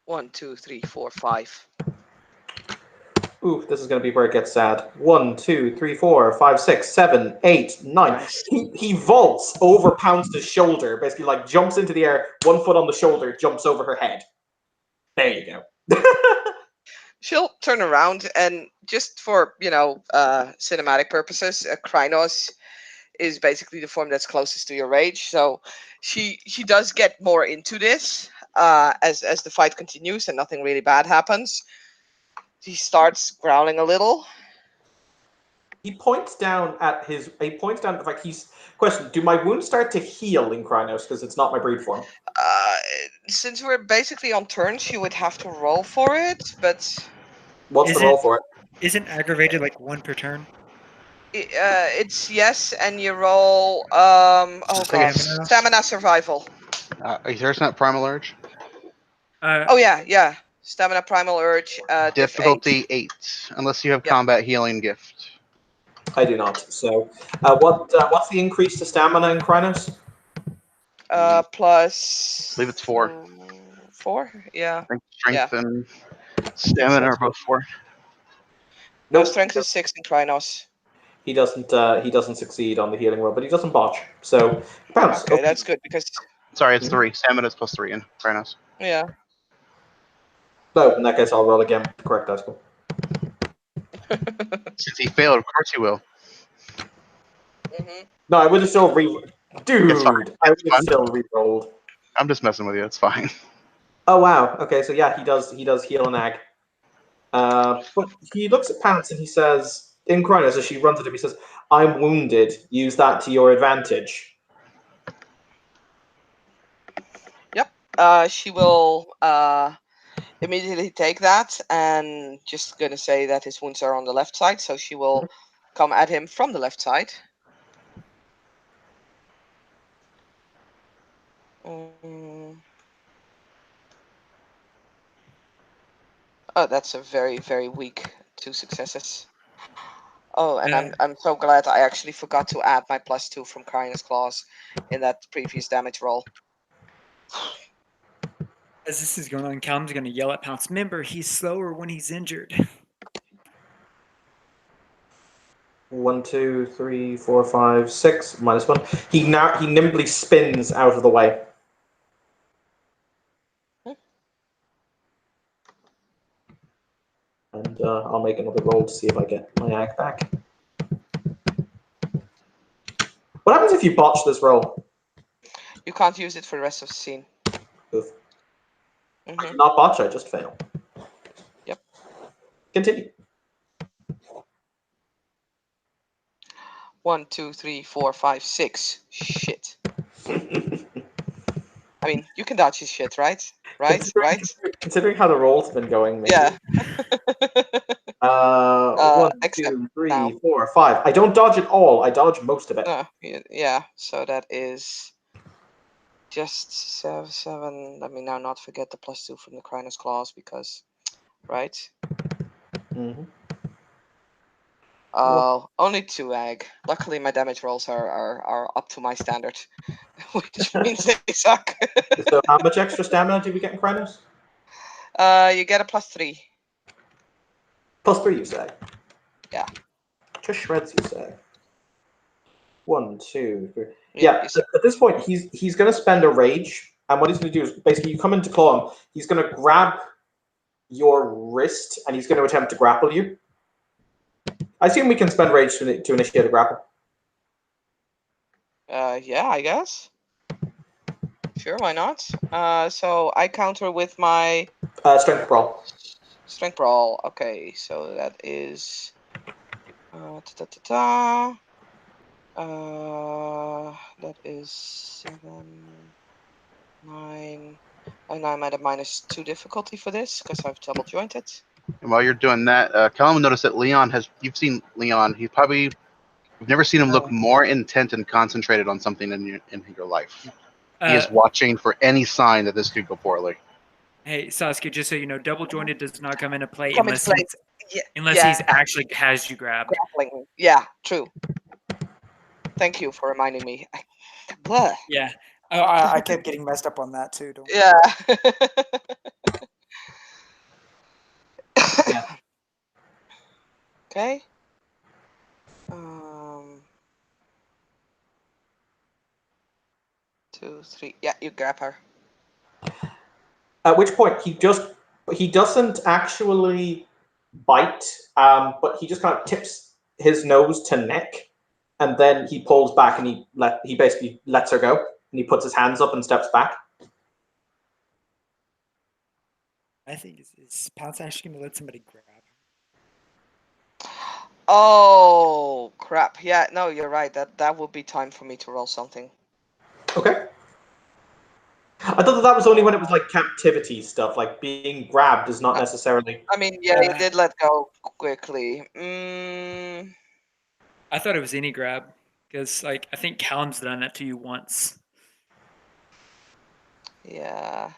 1, 2, 3, 4, 5. Ooh, this is going to be where it gets sad. 1, 2, 3, 4, 5, 6, 7, 8, 9. Nice. He vaults over Pounce's shoulder, basically like jumps into the air, 1 foot on the shoulder, jumps over her head. There you go. She'll turn around, and just for, you know, cinematic purposes, Krynos is basically the form that's closest to your rage. So she does get more into this as the fight continues and nothing really bad happens. He starts growling a little. He points down at the fact question, do my wounds start to heal in Krynos because it's not my breed form? Since we're basically on turns, you would have to roll for it, but What's the roll for it? Isn't aggravated like 1 per turn? it's yes, and you roll stamina survival. There's not primal urge. Oh yeah, stamina primal urge. Difficulty 8, unless you have Yep. combat healing gift. I do not. So, what's the increase to stamina in Krynos? Plus. I believe it's 4. 4, yeah. I think strength and stamina are both 4. No, Nope. strength is 6 in Krynos. He doesn't succeed on the healing roll, but he doesn't botch. So Pounce. Okay, that's good because Sorry, it's 3. Stamina is plus 3 in Krynos. yeah. No, in that case, I'll roll again. Correct, that's cool. Since he failed, of course he will. No, I would have still Dude, It's fine. I would It's have fine. still re-rolled. I'm just messing with you. It's fine. Oh wow. Okay, so yeah, he does heal an ag. But he looks at Pounce and he says, in Krynos, as she runs at him, he says, "I'm wounded. Use that to your advantage." Yep. She will immediately take that and just gonna say that his wounds are on the left side, so she will come at him from the left side. Oh, that's a very, very weak 2 successes. Oh, and I'm so glad I actually forgot to add my +2 from Kyna's Claws in that previous damage roll. As this is going on, Callum's going to yell at Pounce. Remember, he's slower when he's injured. 1, 2, 3, 4, 5, 6 -1. He nimbly spins out of the way. And I'll make another roll to see if I get my ag back. What happens if you botch this roll? You can't use it for the rest of the scene. Oof. I did not botch, I just fail. Yep. Continue. 1, 2, 3, 4, 5, 6. Shit. I mean, you can dodge his shit, right? Right? Considering how the roll's been going, maybe. Yeah. 1, Except 2, 3, now. 4, 5. I don't dodge it all. I dodge most of it. Yeah. So that is just 7. Let me now not forget the +2 from the Crinus Claws because, right? Mm-hmm. Oh, only 2 egg. Luckily, my damage rolls are up to my standard, which means they suck. So how much extra stamina do we get in Krynos? You get a +3. +3, you say? Yeah. Just shreds, you say? 1, 2, 3. Yeah, Yeah. you said- At this point, he's going to spend a rage, and what he's going to do is basically you come in to claw him. He's going to grab your wrist, and he's going to attempt to grapple you. I assume we can spend rage to initiate a grapple. Yeah, I guess. Sure, why not? So I counter with my Strength brawl. strength brawl. Okay, so that is that is 7, 9. And I'm at a -2 difficulty for this because I've double jointed. And while you're doing that, Callum noticed that you've seen Leon. You've never seen him look more intent and concentrated on something in your life. He is watching for any sign that this could go poorly. Hey, Saskia, just so you know, double jointed does not come into play Come unless into play. unless he's actually has you grabbed. Grappling. Yeah, true. Thank you for reminding me. Blah. Yeah. Oh, I kept getting messed up on that too. Don't Yeah. Yeah. Okay. 2, 3. Yeah, you grab her. At which point he doesn't actually bite, but he just kind of tips his nose to neck, and then he pulls back and he basically lets her go, and he puts his hands up and steps back. I think is Pounce actually gonna let somebody grab her? Oh crap! Yeah, no, you're right. That would be time for me to roll something. Okay. I thought that was only when it was like captivity stuff, like being grabbed is not necessarily. I mean, yeah, you did let go quickly. I thought it was any grab because, like, I think Callum's done that to you once. Yeah.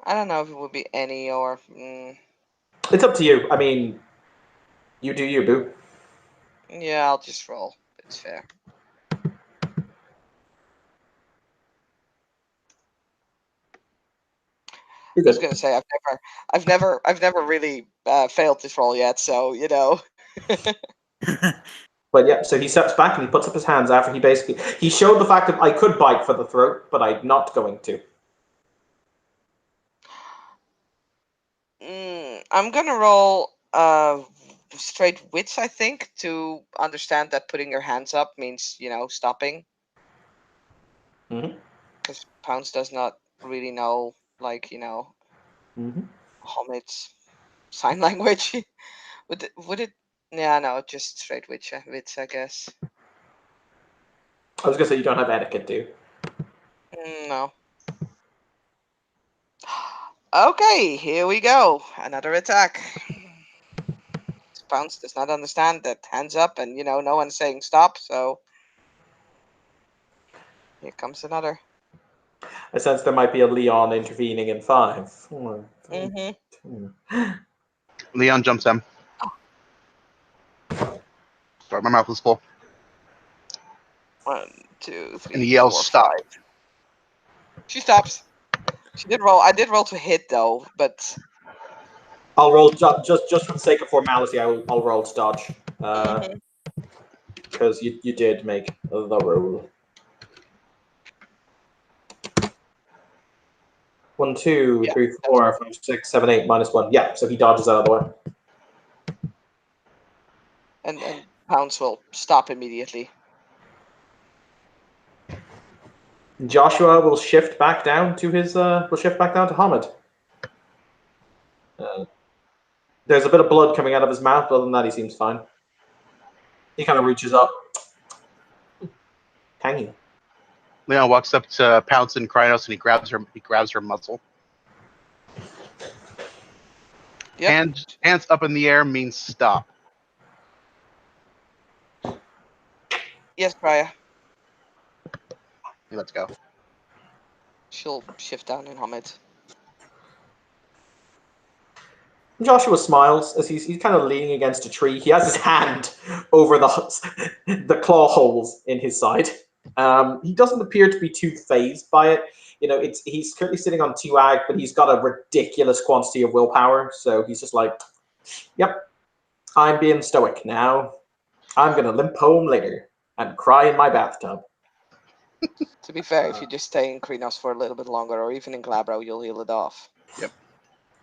I don't know if it would be any or. It's up to you. I mean, you do you, boo. Yeah, I'll just roll. It's fair. I was gonna say I've never really failed this roll yet, so you know. But yeah, so he steps back and he puts up his hands after he showed the fact that I could bite for the throat, but I'm not going to. I'm gonna roll straight wits, I think, to understand that putting your hands up means, stopping. Mm-hmm. Because Pounce does not really know, like, Mm-hmm. Homit's sign language. would it? Yeah, no, just straight wits, I guess. I was gonna say you don't have etiquette, do you? No. Okay, here we go. Another attack. Pounce does not understand that hands up and, no one's saying stop, so here comes another. I sense there might be a Leon intervening in 5, 4, 3, 2. Leon jumps in. Sorry, my mouth was full. 1, 2, 3, And he yells, 4, "Stop!" 5. She stops. She did roll. I did roll to hit though, but I'll roll just for the sake of formality. I'll roll to dodge because you did make the roll. 1, 2, 3, 4, 5, 6, 7, 8, -1. Yeah, so he dodges out of the way. and Pounce will stop immediately. Joshua will shift back down to his. Will shift back down to Hamid. There's a bit of blood coming out of his mouth, but other than that, he seems fine. He kind of reaches up. Tangy. Leon walks up to Pounce and Krynos and he grabs her muzzle. Yep. Hands up in the air means stop. Yes, Raya. Let's go. She'll shift down and hum it. Joshua smiles as he's kind of leaning against a tree. He has his hand over the claw holes in his side. He doesn't appear to be too phased by it. You know, he's currently sitting on 2 ag, but he's got a ridiculous quantity of willpower. So he's just like, "Yep, I'm being stoic now. I'm gonna limp home later and cry in my bathtub." To be fair, if you just stay in Krynos for a little bit longer, or even in Glabro, you'll heal it off. Yep.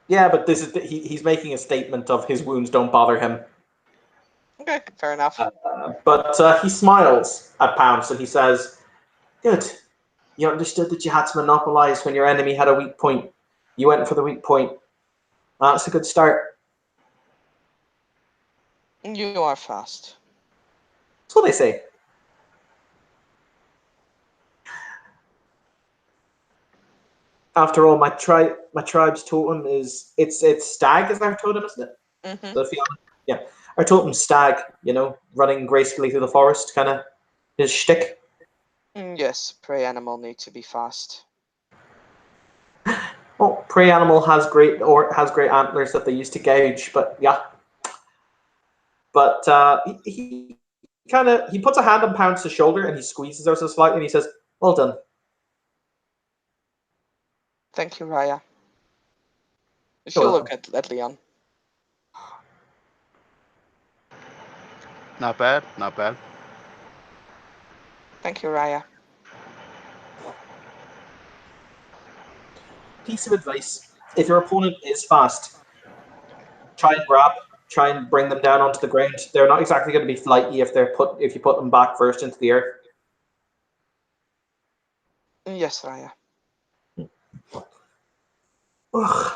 Yeah, but this is he's making a statement of his wounds don't bother him. Okay, fair enough. But he smiles at Pounce and he says, "Good. You understood that you had to monopolize when your enemy had a weak point. You went for the weak point. That's a good start." You are fast. That's what they say. After all, my tribe's totem is it's stag, is our totem, isn't it? Mm-hmm. The Fiona? Yeah. Our totem's stag, you know, running gracefully through the forest, kind of his shtick. Yes, prey animal need to be fast. Well, prey animal has great antlers that they use to gauge, but yeah. But he puts a hand on Pounce's shoulder and he squeezes her so slightly and he says, "Well done." Thank you, Raya. She'll look at Leon. Not bad. Not bad. Thank you, Raya. Piece of advice: if your opponent is fast, try and bring them down onto the ground. They're not exactly going to be flighty if you put them back first into the earth. Yes, Raya. Ugh.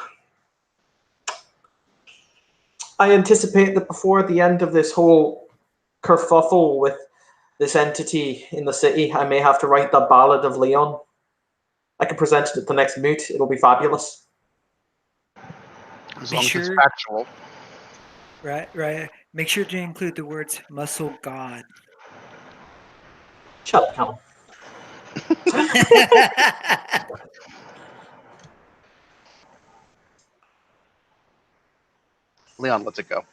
I anticipate that before the end of this whole kerfuffle with this entity in the city, I may have to write the Ballad of Leon. I can present it at the next moot. It'll be fabulous. As Be long as sure- it's factual. Right. Make sure to include the words "muscle god." Shut up, Callum. Leon lets it go.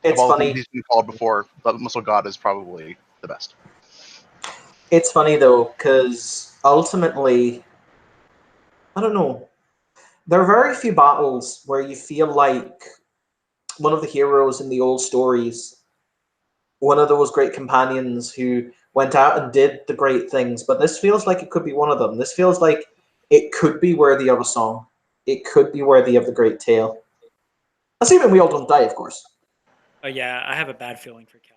It's Of all the funny. things he's been called before, the Muscle God is probably the best. It's funny though, because ultimately, I don't know. There are very few battles where you feel like one of the heroes in the old stories, one of those great companions who went out and did the great things, but this feels like it could be one of them. This feels like it could be worthy of a song. It could be worthy of the great tale. Assuming we all don't die, of course. Oh yeah, I have a bad feeling for Cal.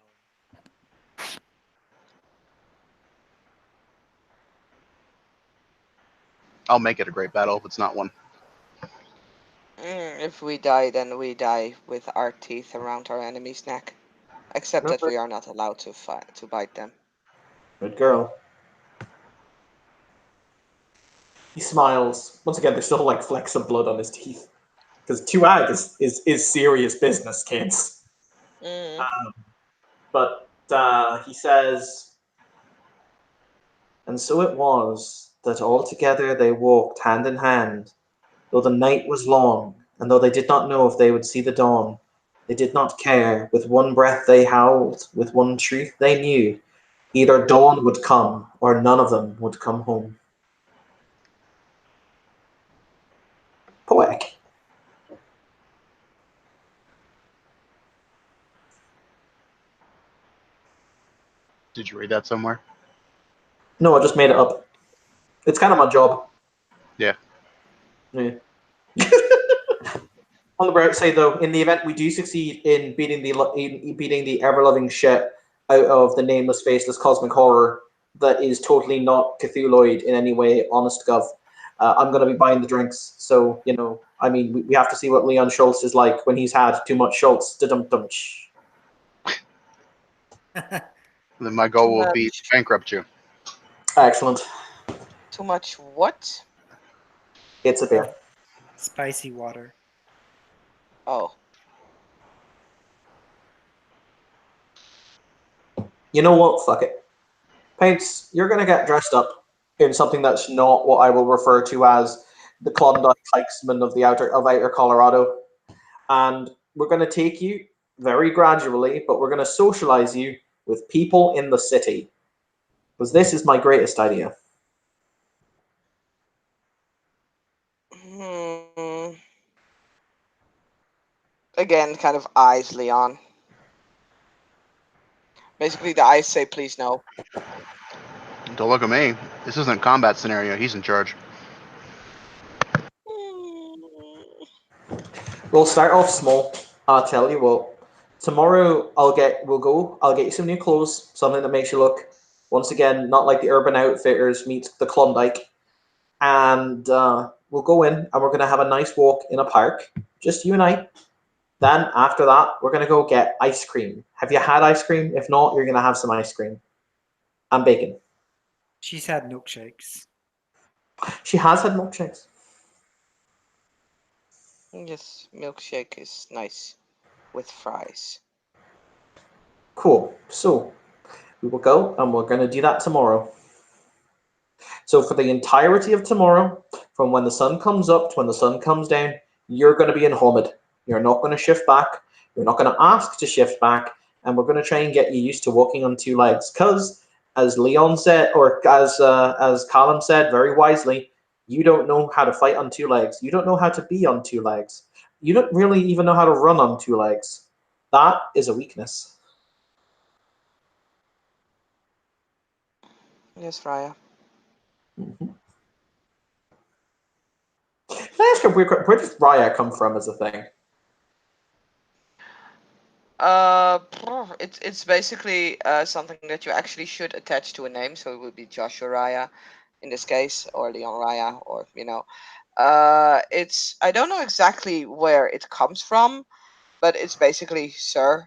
I'll make it a great battle if it's not one. If we die, then we die with our teeth around our enemy's neck. Except that we are not allowed to bite them. Good girl. He smiles. Once again, there's still like flecks of blood on his teeth. Because 2ag is serious business, kids. But he says, "And so it was that all together they walked hand in hand, though the night was long, and though they did not know if they would see the dawn, they did not care. With one breath they howled, with one truth they knew, either dawn would come, or none of them would come home." Poetic. Did you read that somewhere? No, I just made it up. It's kind of my job. Yeah. On the bright side, though, in the event we do succeed in beating the ever-loving shit out of the nameless, faceless cosmic horror that is totally not Cthulhuid in any way, honest gov, I'm going to be buying the drinks. So, you know, I mean, we have to see what Leon Schultz is like when he's had too much Schultz. Da-dum-dum. Then my Too goal will be to much. bankrupt you. Excellent. Too much what? It's a beer. Spicy water. Oh. You know what? Fuck it. Paints, you're going to get dressed up in something that's not what I will refer to as the Klondike Hikesman of outer Colorado. And we're going to take you very gradually, but we're going to socialize you with people in the city. Because this is my greatest idea. Again, kind of eyes Leon. Basically, the eyes say, please no. Don't look at me. This isn't a combat scenario. He's in charge. We'll start off small. I'll tell you what. Tomorrow I'll get you some new clothes, something that makes you look once again not like the Urban Outfitters meets the Klondike. And we'll go in and we're gonna have a nice walk in a park, just you and I. Then after that, we're gonna go get ice cream. Have you had ice cream? If not, you're gonna have some ice cream and bacon. She's had milkshakes. She has had milkshakes. Yes, milkshake is nice with fries. Cool. So we will go and we're gonna do that tomorrow. So for the entirety of tomorrow, from when the sun comes up to when the sun comes down, you're going to be in Homid. You're not going to shift back. You're not going to ask to shift back. And we're going to try and get you used to walking on two legs. Because, as Leon said, or as Callum said very wisely, you don't know how to fight on two legs. You don't know how to be on two legs. You don't really even know how to run on two legs. That is a weakness. Yes, Raya. Mm-hmm. Can I ask you, where does Raya come from as a thing? It's basically something that you actually should attach to a name, so it would be Joshua Raya in this case, or Leon Raya, or it's I don't know exactly where it comes from, but it's basically sir,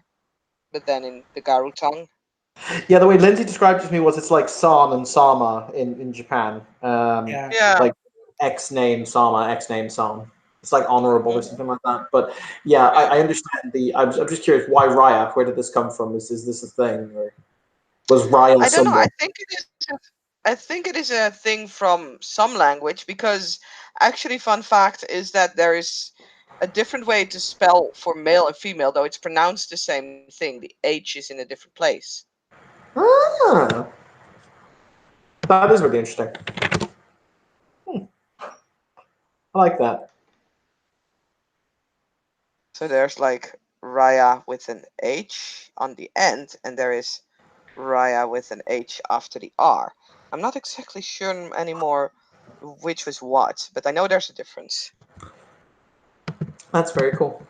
but then in the Garu tongue. Yeah, the way Lindsay described it to me was it's like San and Sama in Japan. Yeah. Yeah. Like X name Sama, X name San. It's like honorable or Mhm. something like that. But yeah, I understand I'm just curious why Raya? Where did this come from? Is this a thing? Or was Raya I don't know. someone? I think it is a thing from some language because actually, fun fact is that there is a different way to spell for male and female, though it's pronounced the same thing. The H is in a different place. Ah, that is really interesting. I like that. So there's like Raya with an H on the end, and there is Raya with an H after the R. I'm not exactly sure anymore which was what, but I know there's a difference. That's very cool.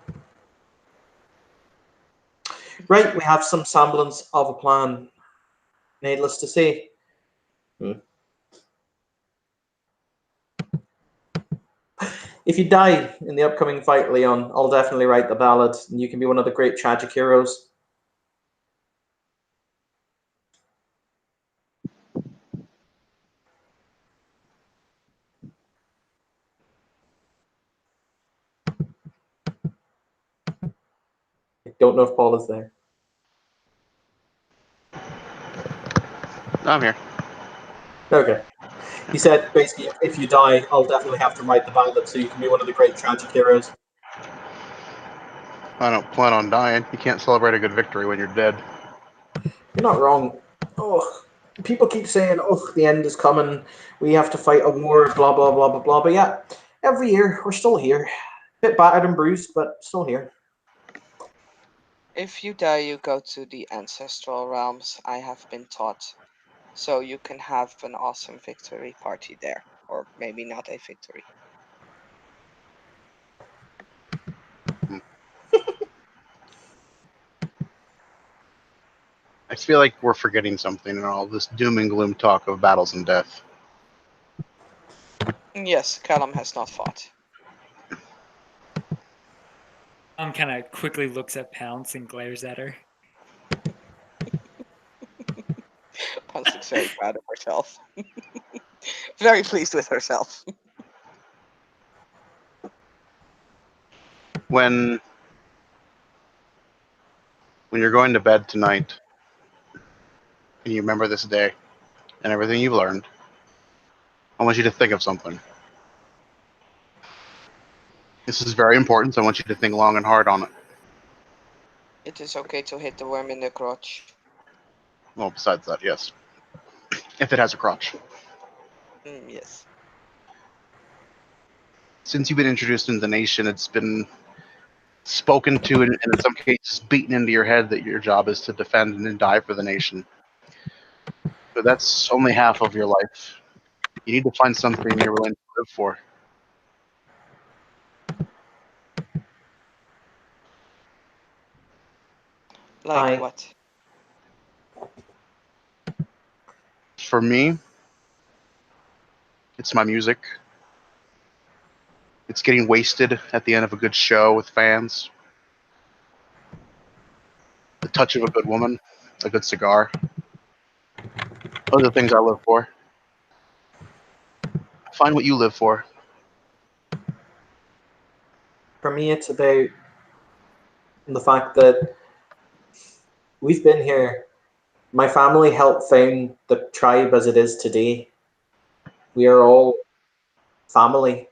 Right, we have some semblance of a plan. Needless to say. If you die in the upcoming fight, Leon, I'll definitely write the ballad, and you can be one of the great tragic heroes. I don't know if Paul is there. I'm here. Okay. He said basically, if you die, I'll definitely have to write the ballad so you can be one of the great tragic heroes. I don't plan on dying. You can't celebrate a good victory when you're dead. You're not wrong. Oh, people keep saying, "Oh, the end is coming. We have to fight a war." Blah blah blah blah blah. But yeah, every year we're still here, bit battered and bruised, but still here. If you die, you go to the ancestral realms, I have been taught. So you can have an awesome victory party there. Or maybe not a victory. I feel like we're forgetting something in all this doom and gloom talk of battles and death. Yes, Callum has not fought. kind of quickly looks at Pounce and glares at her. Pounce looks very proud of herself. Very pleased with herself. When you're going to bed tonight, and you remember this day and everything you've learned, I want you to think of something. This is very important, so I want you to think long and hard on it. It is okay to hit the worm in the crotch. Well, besides that, yes. If it has a crotch. Yes. Since you've been introduced into the nation, it's been spoken to and in some cases beaten into your head that your job is to defend and die for the nation. But that's only half of your life. You need to find something you're willing to live for. Like I- what? For me, it's my music. It's getting wasted at the end of a good show with fans. The touch of a good woman, a good cigar. Those are the things I live for. Find what you live for. For me, it's about the fact that we've been here. My family helped found the tribe as it is today. We are all family,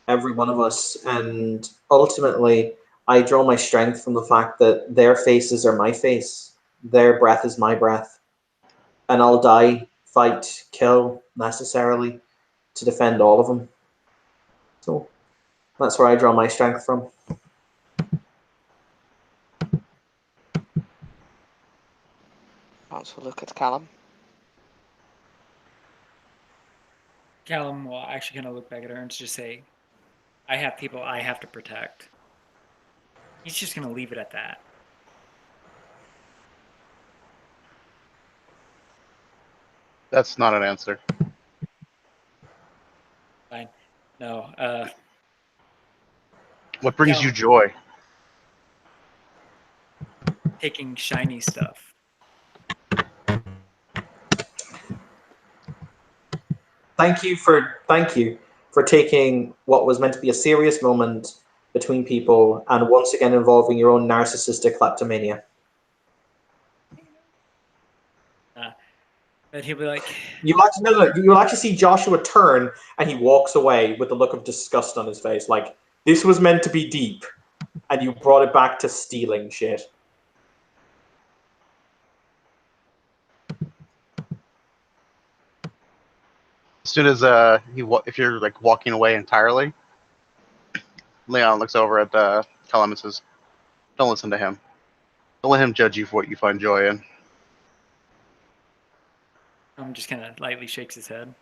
every one of us, and ultimately, I draw my strength from the fact that their faces are my face, their breath is my breath, and I'll die, fight, kill necessarily to defend all of them. So that's where I draw my strength from. Pounce will look at Callum. Callum will actually kind of look back at her and just say, I have people I have to protect. He's just going to leave it at that. That's not an answer. Fine. No. What brings Yeah. you joy? Taking shiny stuff. Thank you for taking what was meant to be a serious moment between people and once again involving your own narcissistic kleptomania. But he'll be like, You'll actually see Joshua turn and he walks away with a look of disgust on his face. Like, this was meant to be deep, and you brought it back to stealing shit. As soon as if you're like walking away entirely, Leon looks over at Callum and says, "Don't listen to him. Don't let him judge you for what you find joy in." just kind of lightly shakes his head.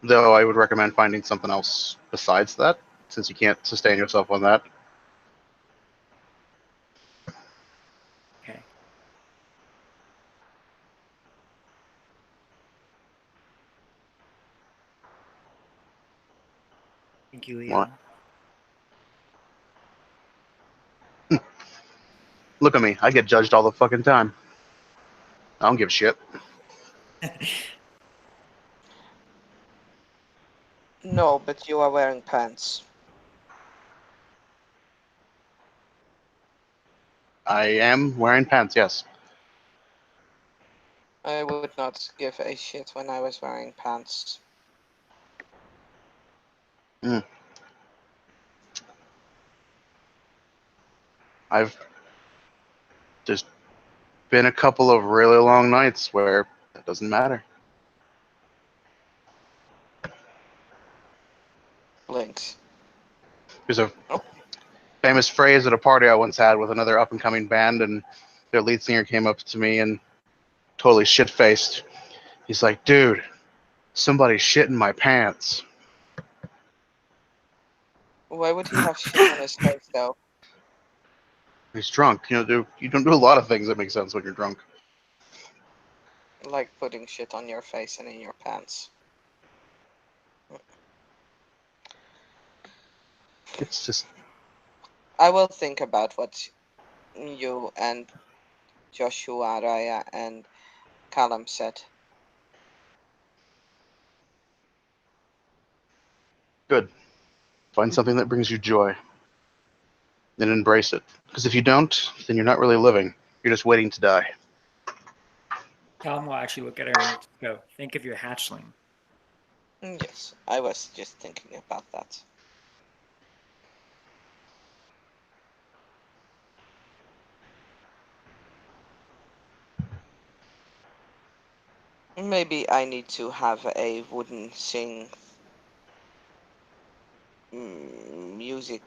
Though I would recommend finding something else besides that, since you can't sustain yourself on that. Okay. Thank you, Leon. Look at me. I get judged all the fucking time. I don't give a shit. No, but you are wearing pants. I am wearing pants, yes. I would not give a shit when I was wearing pants. I've just been a couple of really long nights where it doesn't matter. Blinks. There's a famous phrase at a party I once had with another up and coming band, and their lead singer came up to me and totally shit faced. He's like, "Dude, somebody's shit in my pants." Why would he have shit on his face though? He's drunk. You don't do a lot of things that make sense when you're drunk. Like putting shit on your face and in your pants. It's just I will think about what you and Joshua, Raya, and Callum said. good. Find something that brings you joy. And embrace it. Because if you don't, then you're not really living. You're just waiting to die. Callum will actually look at her and go, think of your hatchling. Yes, I was just thinking about that. Maybe I need to have a wooden sing music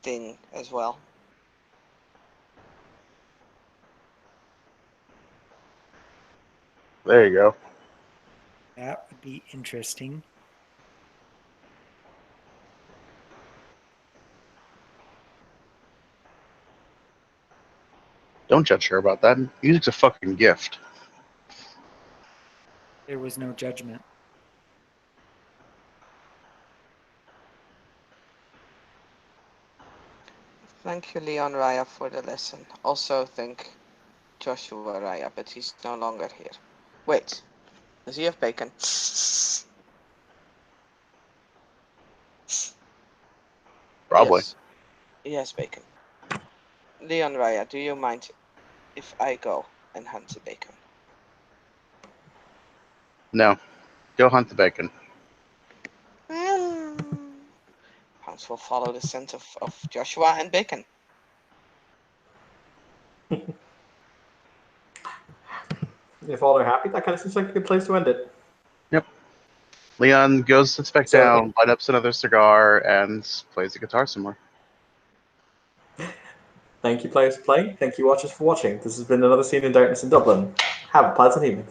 thing as well. There you go. That would be interesting. Don't judge her about that. Music's a fucking gift. There was no judgment. Thank you, Leon Raya, for the lesson. Also thank Joshua Raya, but he's no longer here. Wait, does he have bacon? Probably. Yes, he has bacon. Leon Raya, do you mind if I go and hunt the bacon? No. Go hunt the bacon. Pounds will follow the scent of Joshua and bacon. If all are happy, that kind of seems like a good place to end it. Leon goes, sits back So- down, light up another cigar, and plays the guitar some more. Thank you, players, for playing. Thank you, watchers, for watching. This has been another Scene in Darkness in Dublin. Have a pleasant evening.